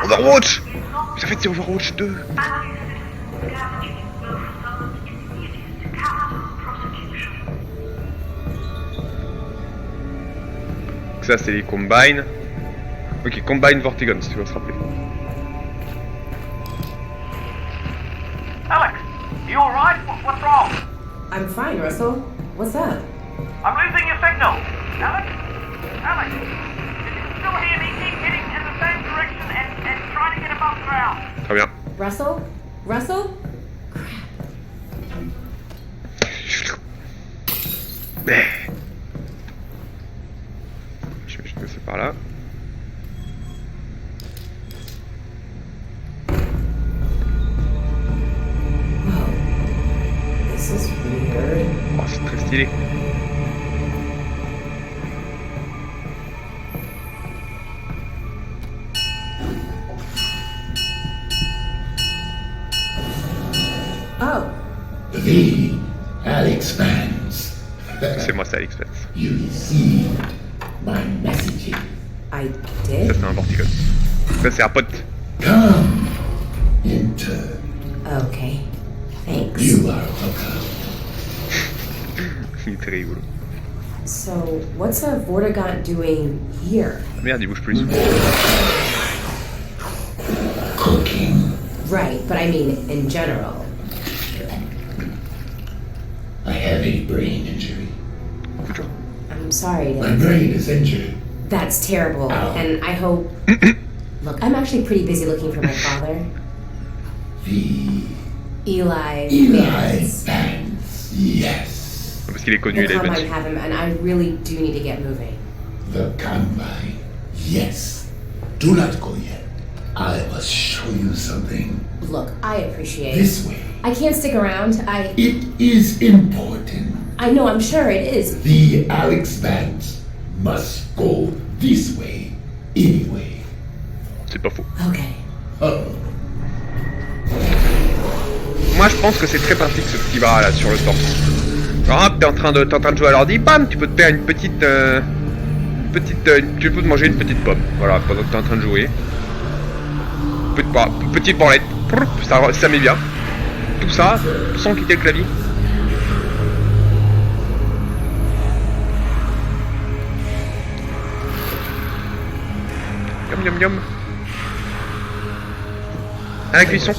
Overwatch! Mais en fait, c'est Overwatch 2. Ça, c'est les Combine. Ok, Combine Vortigons, si tu veux se rappeler. Alex, you alright? What's wrong? I'm fine, Russell. What's up? I'm losing your signal. Alex? Alex? If you can still hear me, keep heading in the same direction and try to get above ground. Très bien. Russell? Russell? J'imagine que c'est par là. This is weird. Oh, c'est très stylé. Oh, The Alex Vance. C'est moi ça, Alex Vance. You received my messages. I Ça, did? c'est un Vortigon. Ça, c'est un pote. Come, enter. Okay. Thanks. You are welcome. Il est très rigolo. So, what's a Vortigaunt doing here? Ah, merde, il bouge plus. Cooking. Right, but I mean, in general. I have a brain injury. Coup de joie. I'm sorry My to... brain is injured. That's terrible, Ow. and I hope... Look, I'm actually pretty busy looking for my father. The Eli Eli Vance. Vance. Yes. Parce qu'il est connu, The il est Combine venu. have him, and I really do need to get moving. The Combine. Yes. Do not go yet. I must show you something. Look, I appreciate This way. I can't stick around. It is important. I know, I'm sure it is. The Alex Vance must go this way anyway. C'est pas faux. Okay. Oh. Moi, je pense que c'est très pratique ce petit bras là sur le torse. Alors, hop, t'es en train de jouer à l'ordi, bam, tu peux te faire une petite, tu peux te manger une petite pomme. Voilà, pendant que t'es en train de jouer. Petite branlette, ça met bien. Tout ça, sans quitter le clavier. Yum yum yum. À la cuisson.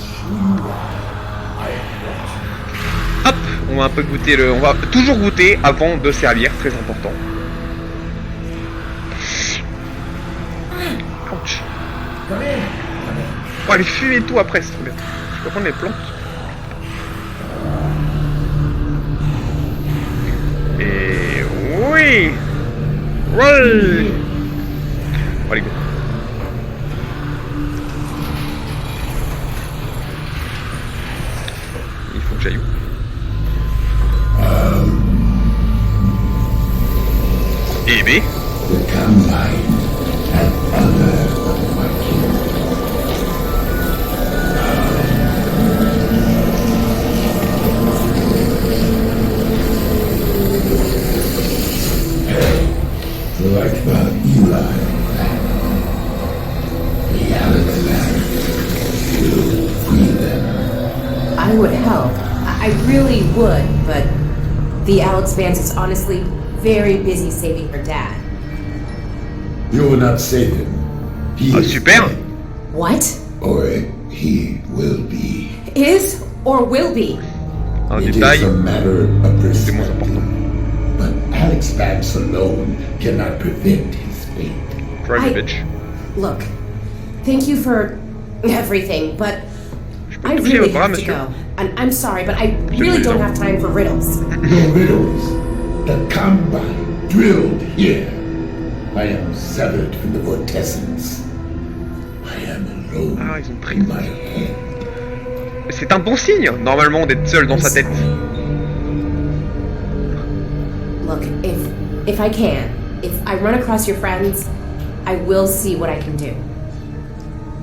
Hop, on va un peu goûter on va toujours goûter avant de servir, très important. Ouch. Oh, les fumées et tout après, c'est trop bien. Je peux prendre les plantes. Et oui. Roll. Oh, allez, go. Il faut que j'aille où? Eh ben. The Combine and other of my kin. Like the Eli the Alex Vance will free them. I would help. I really would, but the Alex Vance is honestly very busy saving her dad. You will not save him. He Ah, is super. dead, What? or he will be. Is or will be? Un It détail, is a matter of c'est moins respect. important. But Alex Vance alone cannot prevent his fate. Private I- bitch. Look, thank you for everything, but Je peux I toucher really votre bras, have to monsieur? go. And I'm sorry, but I really don't have time for riddles. No riddles. The Combine drilled here. I am severed from the vortessence. I am alone Ah, ils ont pris. in my head. C'est un bon signe, normalement, d'être seul dans sa tête. Look, if I can, if I run across your friends, I will see what I can do.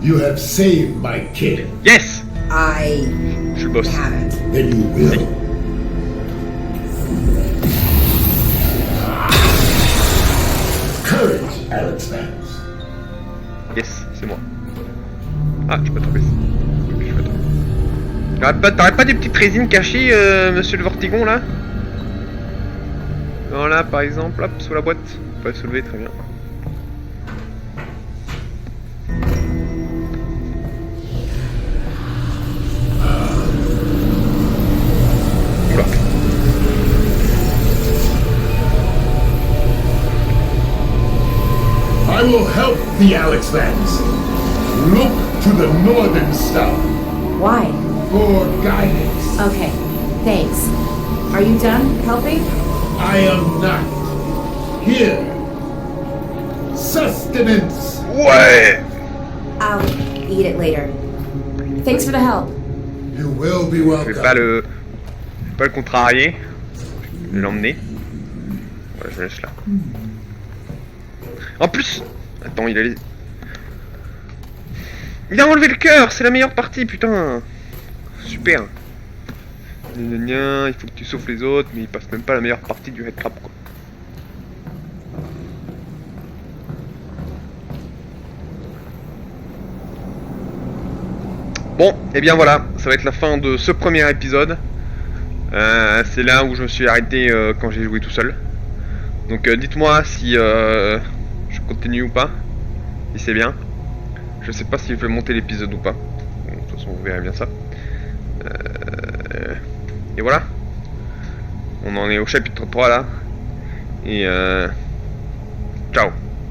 You have saved my kid. Yes! I Je suis le boss. haven't. Then you will. Courage, Alex Vance. Yes, c'est moi. Ah, je peux tomber. Ok, je peux tomber. T'aurais pas des petites résines cachées, monsieur le Vortigon, là? Non, là, par exemple, hop, sous la boîte. On peut soulever, très bien. Oula. I will help the Alex Vance. Look to the northern star Why? for guidance. Okay, thanks. Are you done helping? I am not here. Sustenance. Ouais! I'll eat it later. Thanks for the help. You will be Je vais welcome. pas le contrarier. Je vais l'emmener. Ouais, je le laisse là. En plus... Attends, il a enlevé le cœur, c'est la meilleure partie, putain. Super. Gna, gna, gna, il faut que tu sauves les autres, mais il passe même pas la meilleure partie du headcrab, quoi. Bon, et bien voilà, ça va être la fin de ce premier épisode. C'est là où je me suis arrêté quand j'ai joué tout seul. Donc dites-moi si je continue ou pas, si c'est bien. Je sais pas si je vais monter l'épisode ou pas. Bon, de toute façon, vous verrez bien ça. Et voilà. On en est au chapitre 3 là. Et ciao.